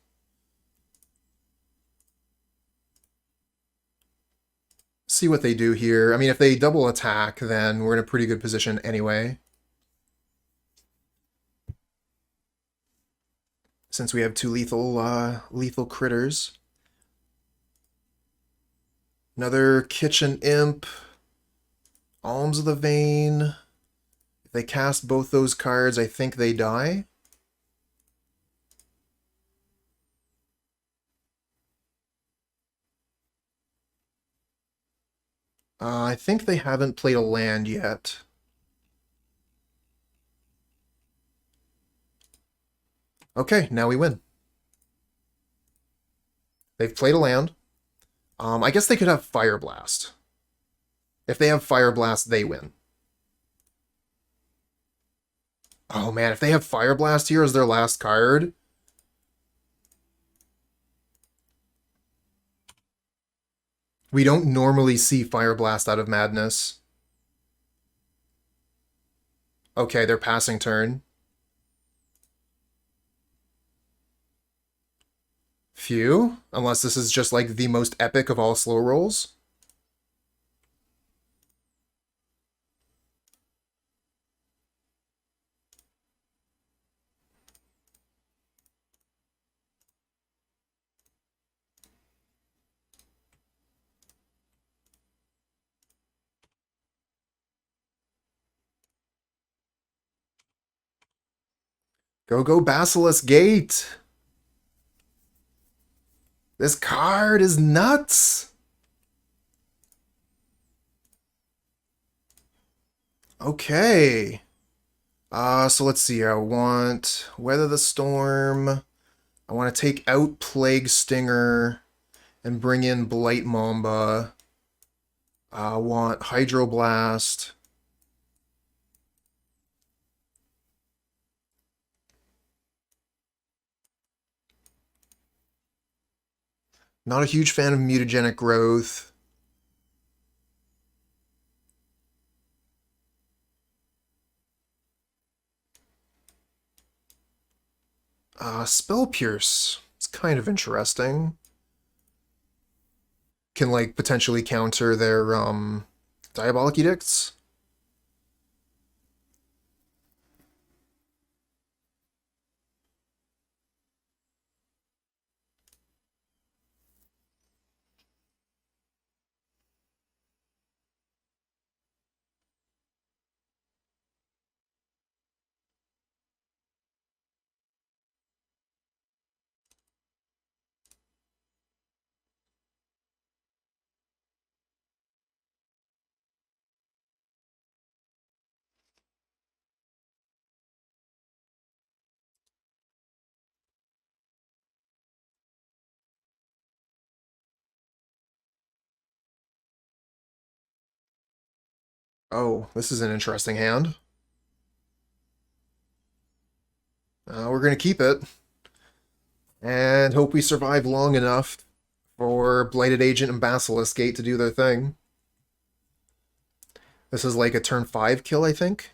See what they do here. I mean, if they double attack, then we're in a pretty good position anyway. Since we have 2 lethal critters. Another Kitchen Imp. Alms of the Vein. If they cast both those cards, I think they die. I think they haven't played a land yet. Okay, now we win. They've played a land. I guess they could have Fire Blast. If they have Fire Blast, they win. Oh man, if they have Fire Blast here as their last card... We don't normally see Fire Blast out of Madness. Okay, they're passing turn. Phew. Unless this is just like the most epic of all slow rolls. Go Basilisk Gate! This card is nuts! Okay. So let's see. I want Weather the Storm. I want to take out Plague Stinger and bring in Blight Mamba. I want Hydroblast. Not a huge fan of Mutagenic Growth. Spell Pierce. It's kind of interesting. Can, like, potentially counter their, Diabolic Edicts. Oh, this is an interesting hand. We're going to keep it. And hope we survive long enough for Blighted Agent and Basilisk Gate to do their thing. This is like a turn 5 kill, I think.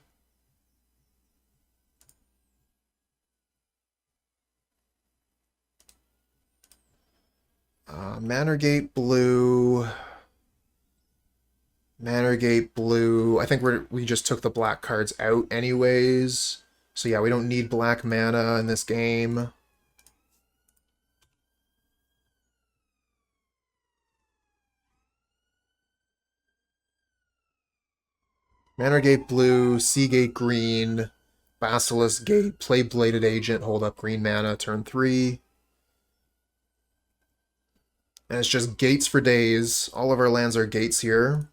Manor Gate blue. Manor Gate blue. I think we just took the black cards out anyways. So yeah, we don't need black mana in this game. Manor Gate blue, Sea Gate green, Basilisk Gate, play Blighted Agent, hold up green mana, turn 3. And it's just gates for days. All of our lands are gates here.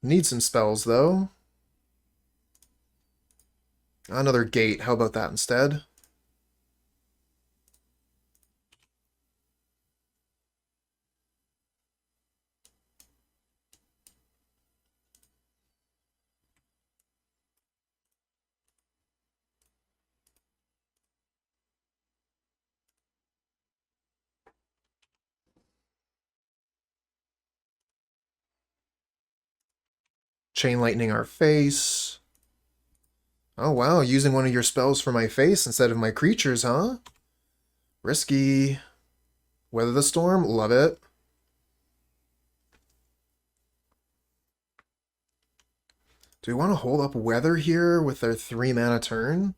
Need some spells, though. Another gate. How about that instead? Chain Lightning our face. Oh wow, using one of your spells for my face instead of my creatures, huh? Risky. Weather the Storm, love it. Do we want to hold up Weather here with their 3 mana turn?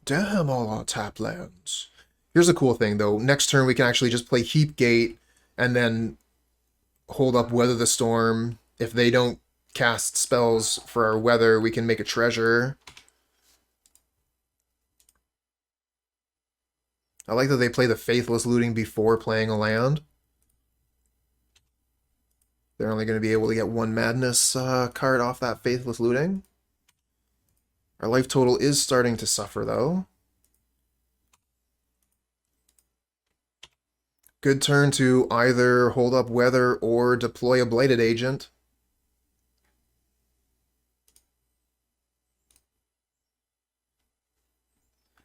Damn, all our tap lands. Here's a cool thing, though. Next turn, we can actually just play Heap Gate and then hold up Weather the Storm. If they don't cast spells for our weather, we can make a treasure. I like that they play the Faithless Looting before playing a land. They're only going to be able to get 1 Madness card off that Faithless Looting. Our life total is starting to suffer, though. Good turn to either hold up Weather or deploy a Blighted Agent.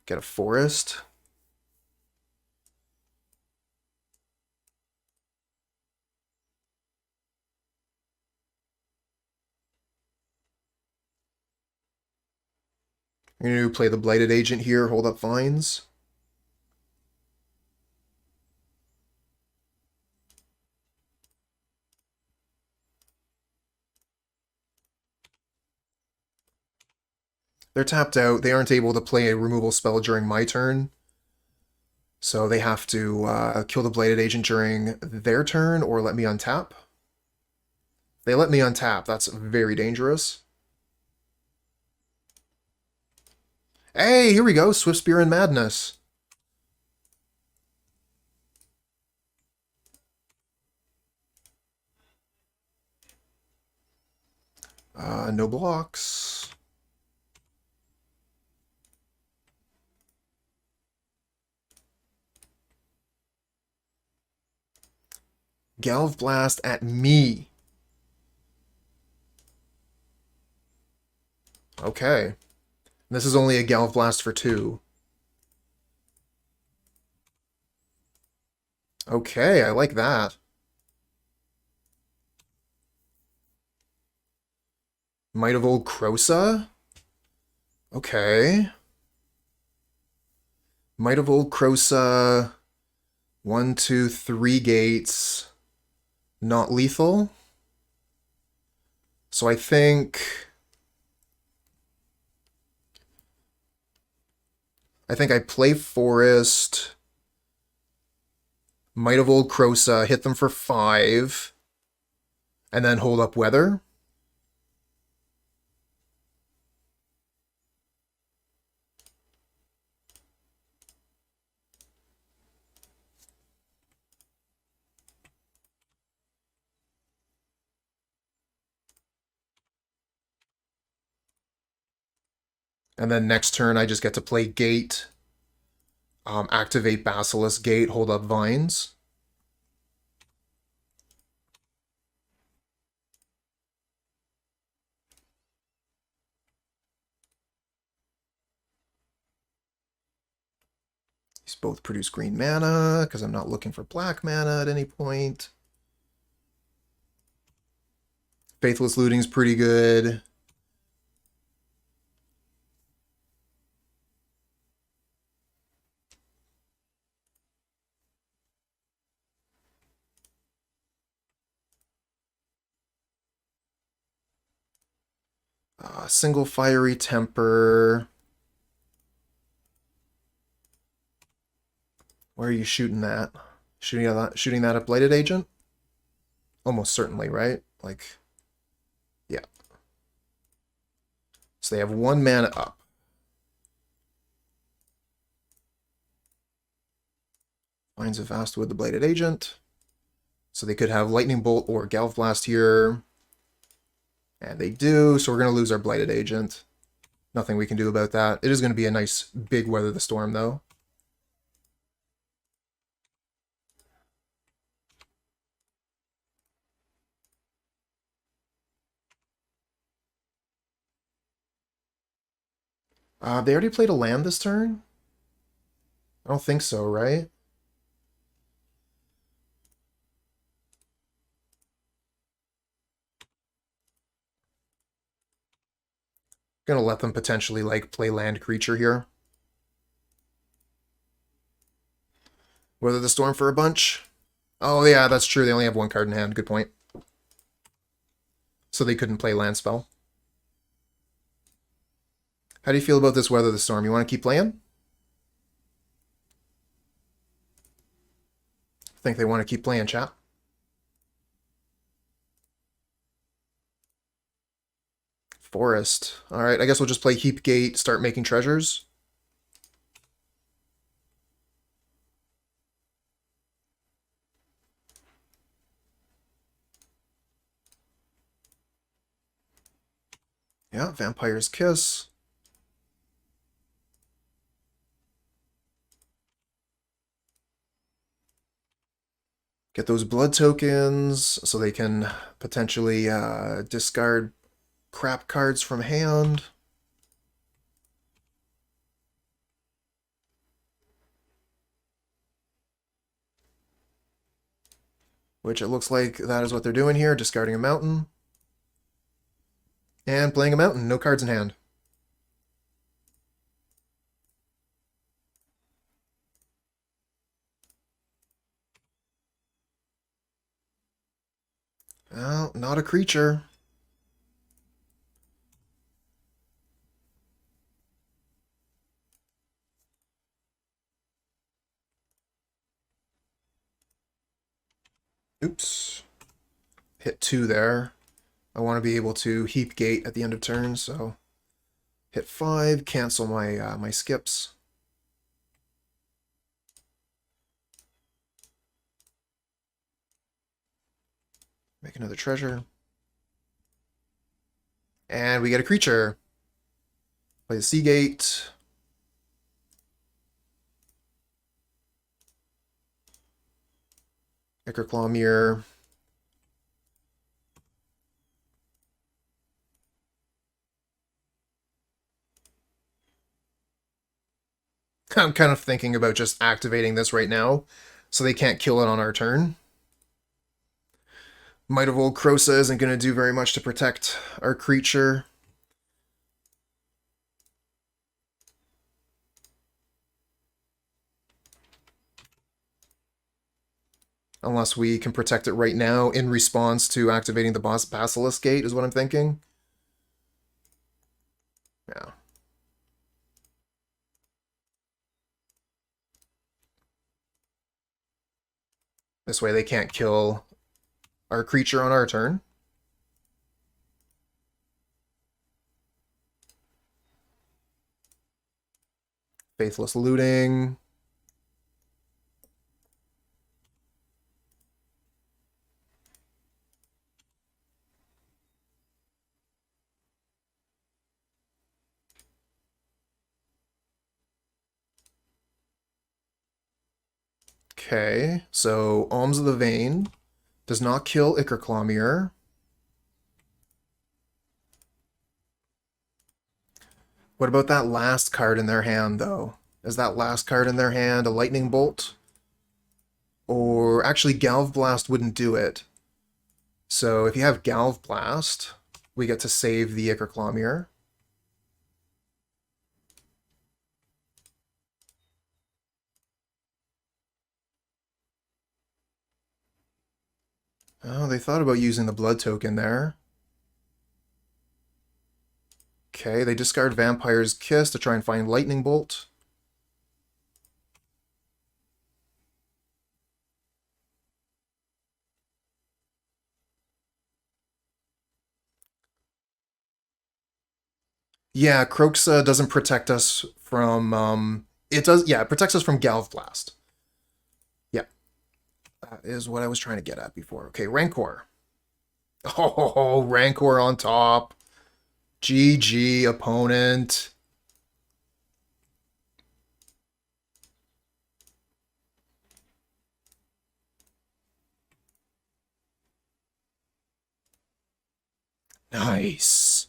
Get a Forest. I'm going to play the Blighted Agent here, hold up Vines. They're tapped out. They aren't able to play a removal spell during my turn. So they have to kill the Blighted Agent during their turn or let me untap. They let me untap. That's very dangerous. Hey, here we go. Swift Spear and Madness. No blocks. Galv Blast at me. Okay. This is only a Galv Blast for 2. Okay, I like that. Might of Old Krosa? Okay. Might of Old Krosa. 1, 2, 3 gates. Not lethal. So I think I play Forest. Might of Old Krosa, hit them for 5. And then hold up Weather. And then next turn I just get to play Gate, activate Basilisk Gate, hold up Vines. These both produce green mana, because I'm not looking for black mana at any point. Faithless Looting's pretty good. Single Fiery Temper. Where are you shooting that? Shooting that at Blighted Agent? Almost certainly, right? Like, yeah. So they have 1 mana up. Vines of Vastwood, the Blighted Agent. So they could have Lightning Bolt or Galvblast here. And they do, so we're going to lose our Blighted Agent. Nothing we can do about that. It is going to be a nice big Weather the Storm, though. They already played a land this turn? I don't think so, right? Gonna let them potentially, like, play land creature here. Weather the Storm for a bunch? Oh, yeah, that's true. They only have 1 card in hand. Good point. So they couldn't play land spell. How do you feel about this Weather the Storm? You want to keep playing? Think they want to keep playing, chat? Forest. Alright, I guess we'll just play Heap Gate, start making treasures. Yeah, Vampire's Kiss. Get those blood tokens so they can potentially discard crap cards from hand. Which it looks like that is what they're doing here, discarding a mountain. And playing a mountain, no cards in hand. Well, not a creature. Oops. Hit 2 there. I want to be able to Heap Gate at the end of turn, so hit 5, cancel my my skips. Make another treasure. And we get a creature. Play the Sea Gate. Ichorclaw Myr. I'm kind of thinking about just activating this right now, so they can't kill it on our turn. Might of Old Krosa isn't going to do very much to protect our creature. Unless we can protect it right now in response to activating the Basilisk Gate, is what I'm thinking. Yeah. This way they can't kill our creature on our turn. Faithless Looting. Okay, so Alms of the Vein does not kill Ichorclaw Myr. What about that last card in their hand, though? Is that last card in their hand a Lightning Bolt? Or actually, Galv Blast wouldn't do it. So if you have Galv Blast, we get to save the Ichorclaw Myr. Oh, they thought about using the blood token there. Okay, they discard Vampire's Kiss to try and find Lightning Bolt. Yeah, Krosa doesn't protect us from, it does, yeah, it protects us from Galv Blast. Yeah, that is what I was trying to get at before. Okay, Rancor. Oh, Rancor on top. GG, opponent. Nice.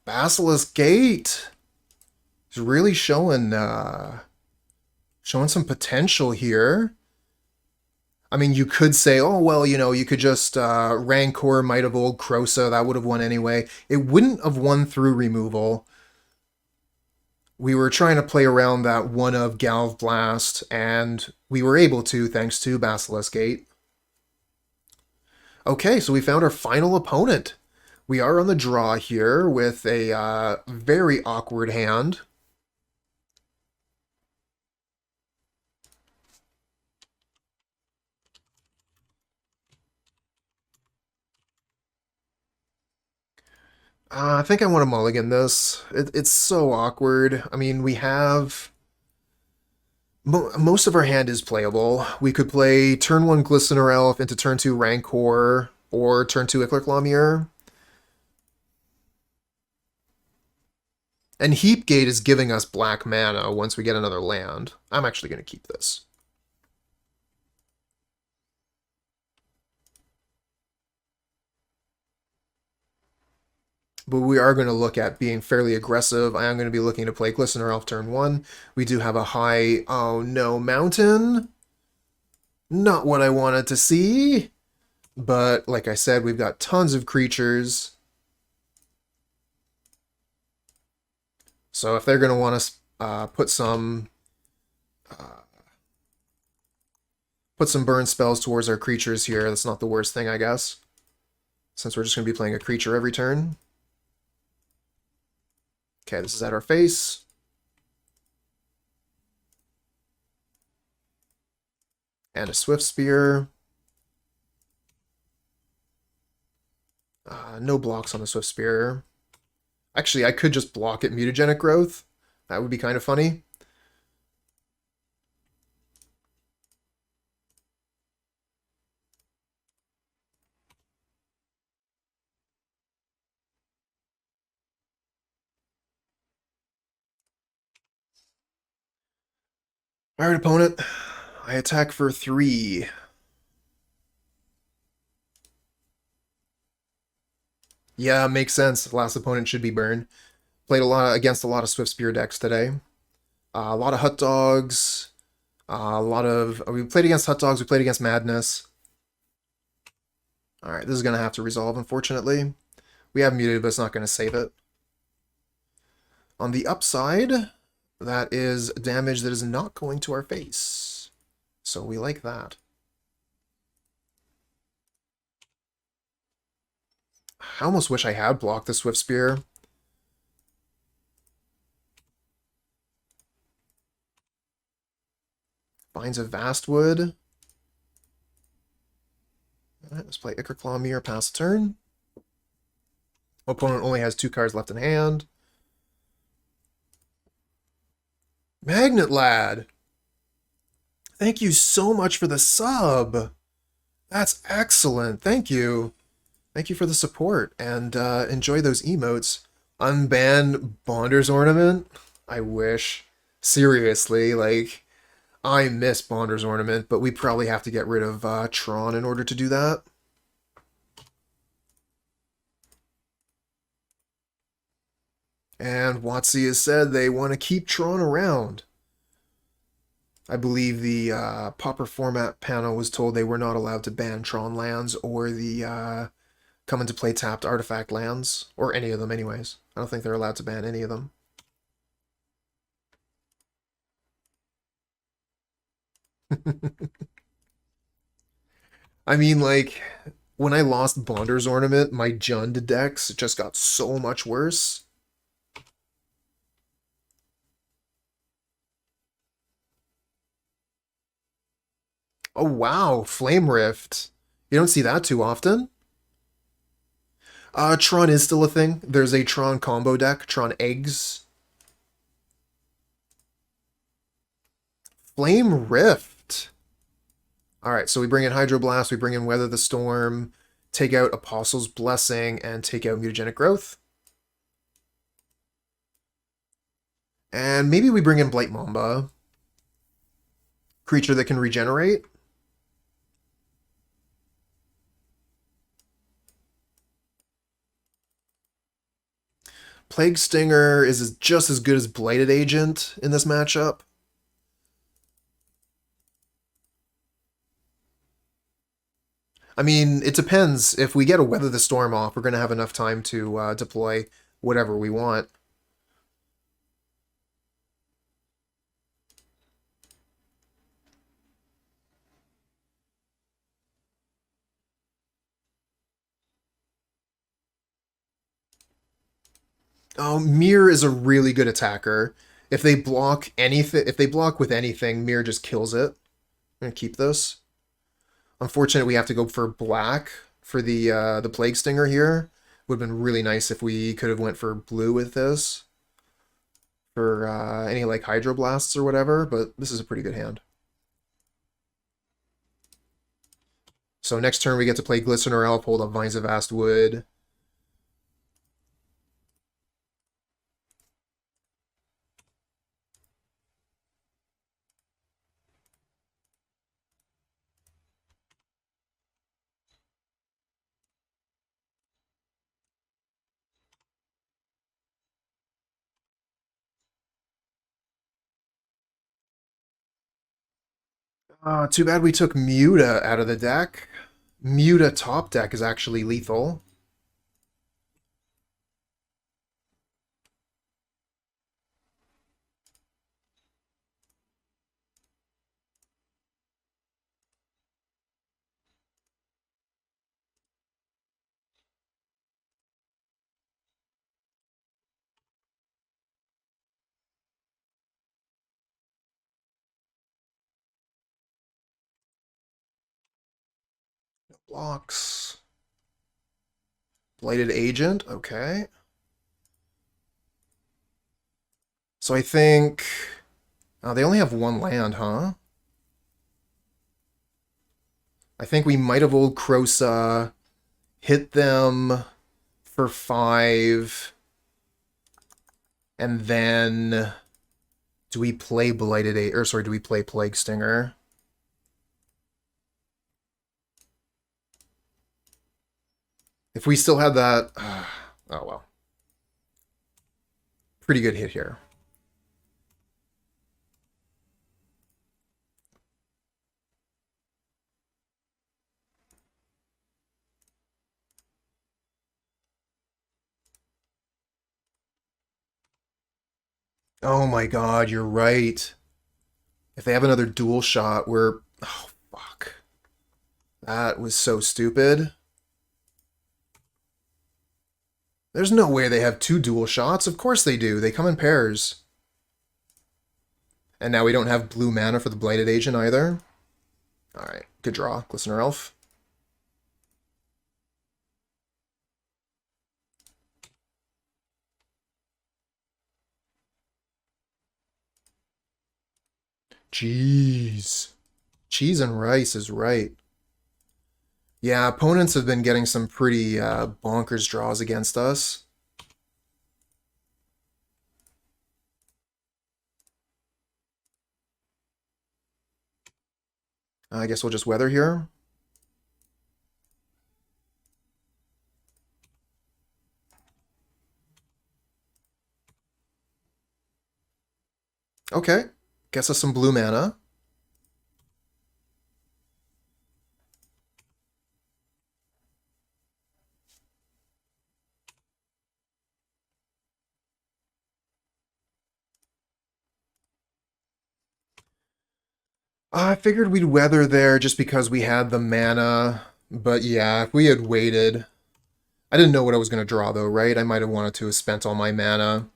Basilisk Gate is really showing some potential here. I mean, you could say, oh, well, you know, you could just Rancor Might of Old Krosa. That would have won anyway. It wouldn't have won through removal. We were trying to play around that one of Galv Blast, and we were able to, thanks to Basilisk Gate. Okay, so we found our final opponent. We are on the draw here with a very awkward hand. I think I want to mulligan this. It's so awkward. I mean, we have... most of our hand is playable. We could play turn 1 Glistener Elf into turn 2 Rancor, or turn 2 Ichorclaw Myr. And Heap Gate is giving us black mana once we get another land. I'm actually going to keep this. But we are going to look at being fairly aggressive. I am going to be looking to play Glistener Elf turn 1. We do have a high, oh no, mountain. Not what I wanted to see. But like I said, we've got tons of creatures. So if they're going to want to put some burn spells towards our creatures here, that's not the worst thing, I guess. Since we're just going to be playing a creature every turn. Okay, this is at our face. And a Swift Spear. No blocks on the Swift Spear. Actually, I could just block it Mutagenic Growth. That would be kind of funny. Alright, opponent. I attack for 3. Yeah, makes sense. The last opponent should be Burn. Played against a lot of Swift Spear decks today. A lot of Hut Dogs. We played against Hut Dogs, we played against Madness. Alright, this is going to have to resolve, unfortunately. We have muted, but it's not going to save it. On the upside, that is damage that is not going to our face. So we like that. I almost wish I had blocked the Swift Spear. Vines of Vastwood. Alright, let's play Ichorclaw Myr, pass the turn. Opponent only has 2 cards left in hand. Magnet Lad! Thank you so much for the sub! That's excellent, thank you. Thank you for the support, and enjoy those emotes. Unban Bonder's Ornament? I wish. Seriously, like, I miss Bonder's Ornament, but we probably have to get rid of Tron in order to do that. And WotC has said they want to keep Tron around. I believe the Pauper format panel was told they were not allowed to ban Tron lands or the come into play tapped artifact lands, or any of them anyways. I don't think they're allowed to ban any of them. I mean, like, when I lost Bonder's Ornament, my Jund decks just got so much worse. Oh wow, Flame Rift. You don't see that too often. Tron is still a thing. There's a Tron combo deck, Tron Eggs. Flame Rift. Alright, so we bring in Hydroblast, we bring in Weather the Storm, take out Apostle's Blessing, and take out Mutagenic Growth. And maybe we bring in Blight Mamba. Creature that can regenerate. Plague Stinger is just as good as Blighted Agent in this matchup. I mean, it depends. If we get a Weather the Storm off, we're going to have enough time to deploy whatever we want. Oh, Myr is a really good attacker. If they block anything, if they block with anything, Myr just kills it. I'm gonna keep this. Unfortunately, we have to go for black for the Plague Stinger here. Would have been really nice if we could have went for blue with this. For any like Hydroblasts or whatever, but this is a pretty good hand. So next turn we get to play Glistener Elf, hold up Vines of Vastwood. Too bad we took Muta out of the deck. Muta top deck is actually lethal. Blocks. Blighted Agent, okay. So I think... they only have one land, huh? I think we Might of Old Krosa, hit them for 5, and then... Do we play Blighted Agent? Or sorry, do we play Plague Stinger? If we still had that... oh, well. Pretty good hit here. Oh my god, you're right. If they have another dual shot, we're... Oh, fuck. That was so stupid. There's no way they have 2 dual shots. Of course they do. They come in pairs. And now we don't have blue mana for the Blighted Agent either. Alright, good draw. Glistener Elf. Jeez. Cheese and rice is right. Yeah, opponents have been getting some pretty bonkers draws against us. I guess we'll just weather here. Okay. Gets us some blue mana. I figured we'd weather there just because we had the mana. But yeah, if we had waited... I didn't know what I was going to draw, though, right? I might have wanted to have spent all my mana.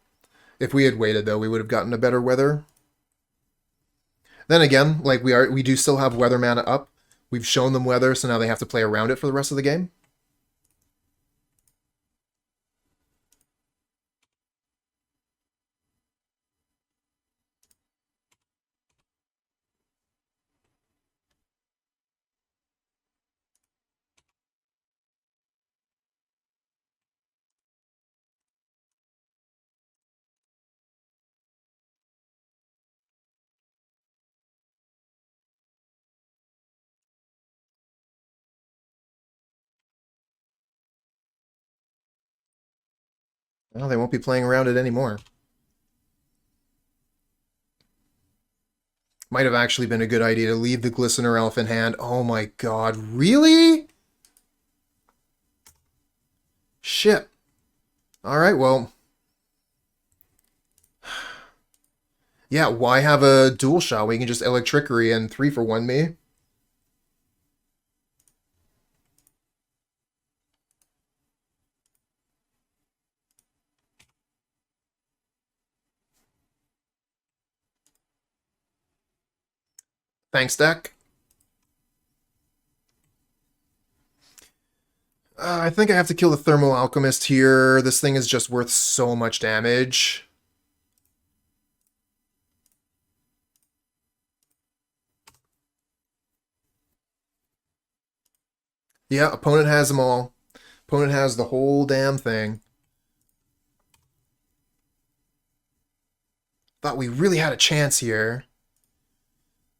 If we had waited, though, we would have gotten a better weather. Then again, like we do still have weather mana up. We've shown them weather, so now they have to play around it for the rest of the game. Well, they won't be playing around it anymore. Might have actually been a good idea to leave the Glistener Elf in hand. Oh my god, really? Shit. Alright, well... Yeah, why have a dual shot? We can just Electrickery and 3-for-1 me. Thanks, deck. I think I have to kill the Thermal Alchemist here. This thing is just worth so much damage. Yeah, opponent has them all. Opponent has the whole damn thing. Thought we really had a chance here.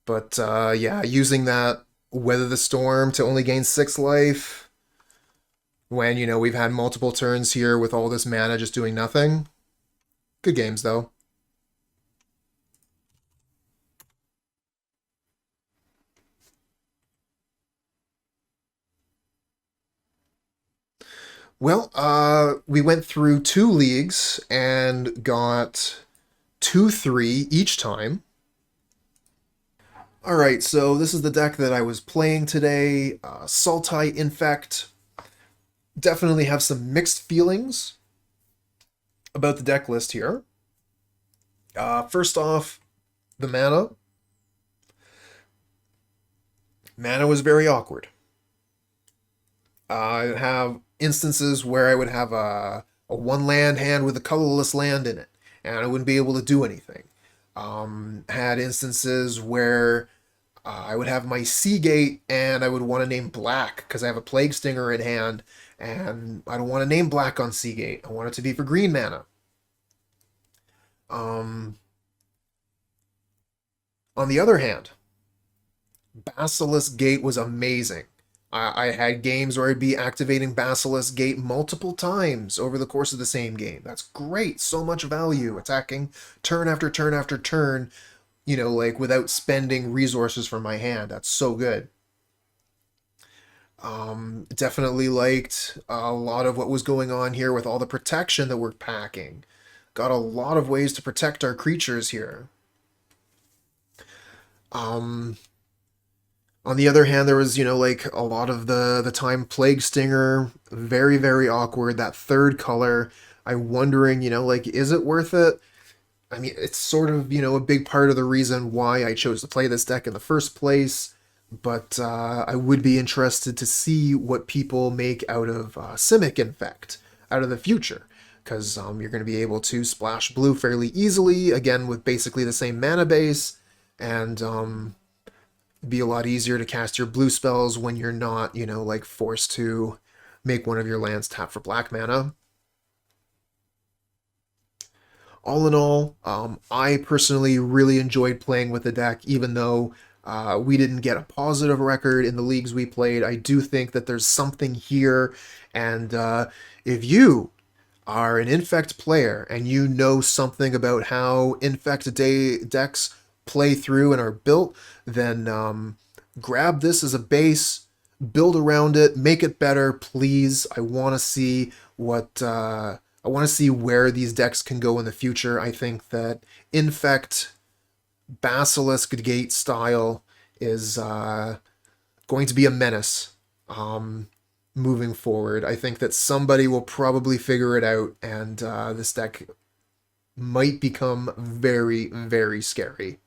But, yeah, using that Weather the Storm to only gain 6 life... when, you know, we've had multiple turns here with all this mana just doing nothing. Good games, though. Well, we went through 2 leagues and got 2-3 each time. Alright, so this is the deck that I was playing today. Sultai Infect. Definitely have some mixed feelings about the deck list here. First off, the mana. Mana was very awkward. I have instances where I would have a 1-land hand with a colorless land in it, and I wouldn't be able to do anything. Had instances where I would have my Sea Gate, and I would want to name black because I have a Plague Stinger in hand, and I don't want to name black on Sea Gate. I want it to be for green mana. On the other hand, Basilisk Gate was amazing. I had games where I'd be activating Basilisk Gate multiple times over the course of the same game. That's great. So much value. Attacking turn after turn after turn, you know, like without spending resources from my hand. That's so good. Definitely liked a lot of what was going on here with all the protection that we're packing. Got a lot of ways to protect our creatures here. On the other hand, there was, you know, like a lot of the time Plague Stinger, very, very awkward. That third color, I'm wondering, you know, like, is it worth it? I mean, it's sort of, you know, a big part of the reason why I chose to play this deck in the first place. But I would be interested to see what people make out of Simic Infect out of the future. Because you're going to be able to splash blue fairly easily, again, with basically the same mana base. And be a lot easier to cast your blue spells when you're not, you know, like forced to make one of your lands tap for black mana. All in all, I personally really enjoyed playing with the deck, even though We didn't get a positive record in the leagues we played. I do think that there's something here, and if you are an Infect player and you know something about how Infect decks play through and are built, then grab this as a base, build around it, make it better, please. I want to see what I want to see where these decks can go in the future. I think that Infect Basilisk Gate style is going to be a menace moving forward. I think that somebody will probably figure it out, and this deck might become very, very scary.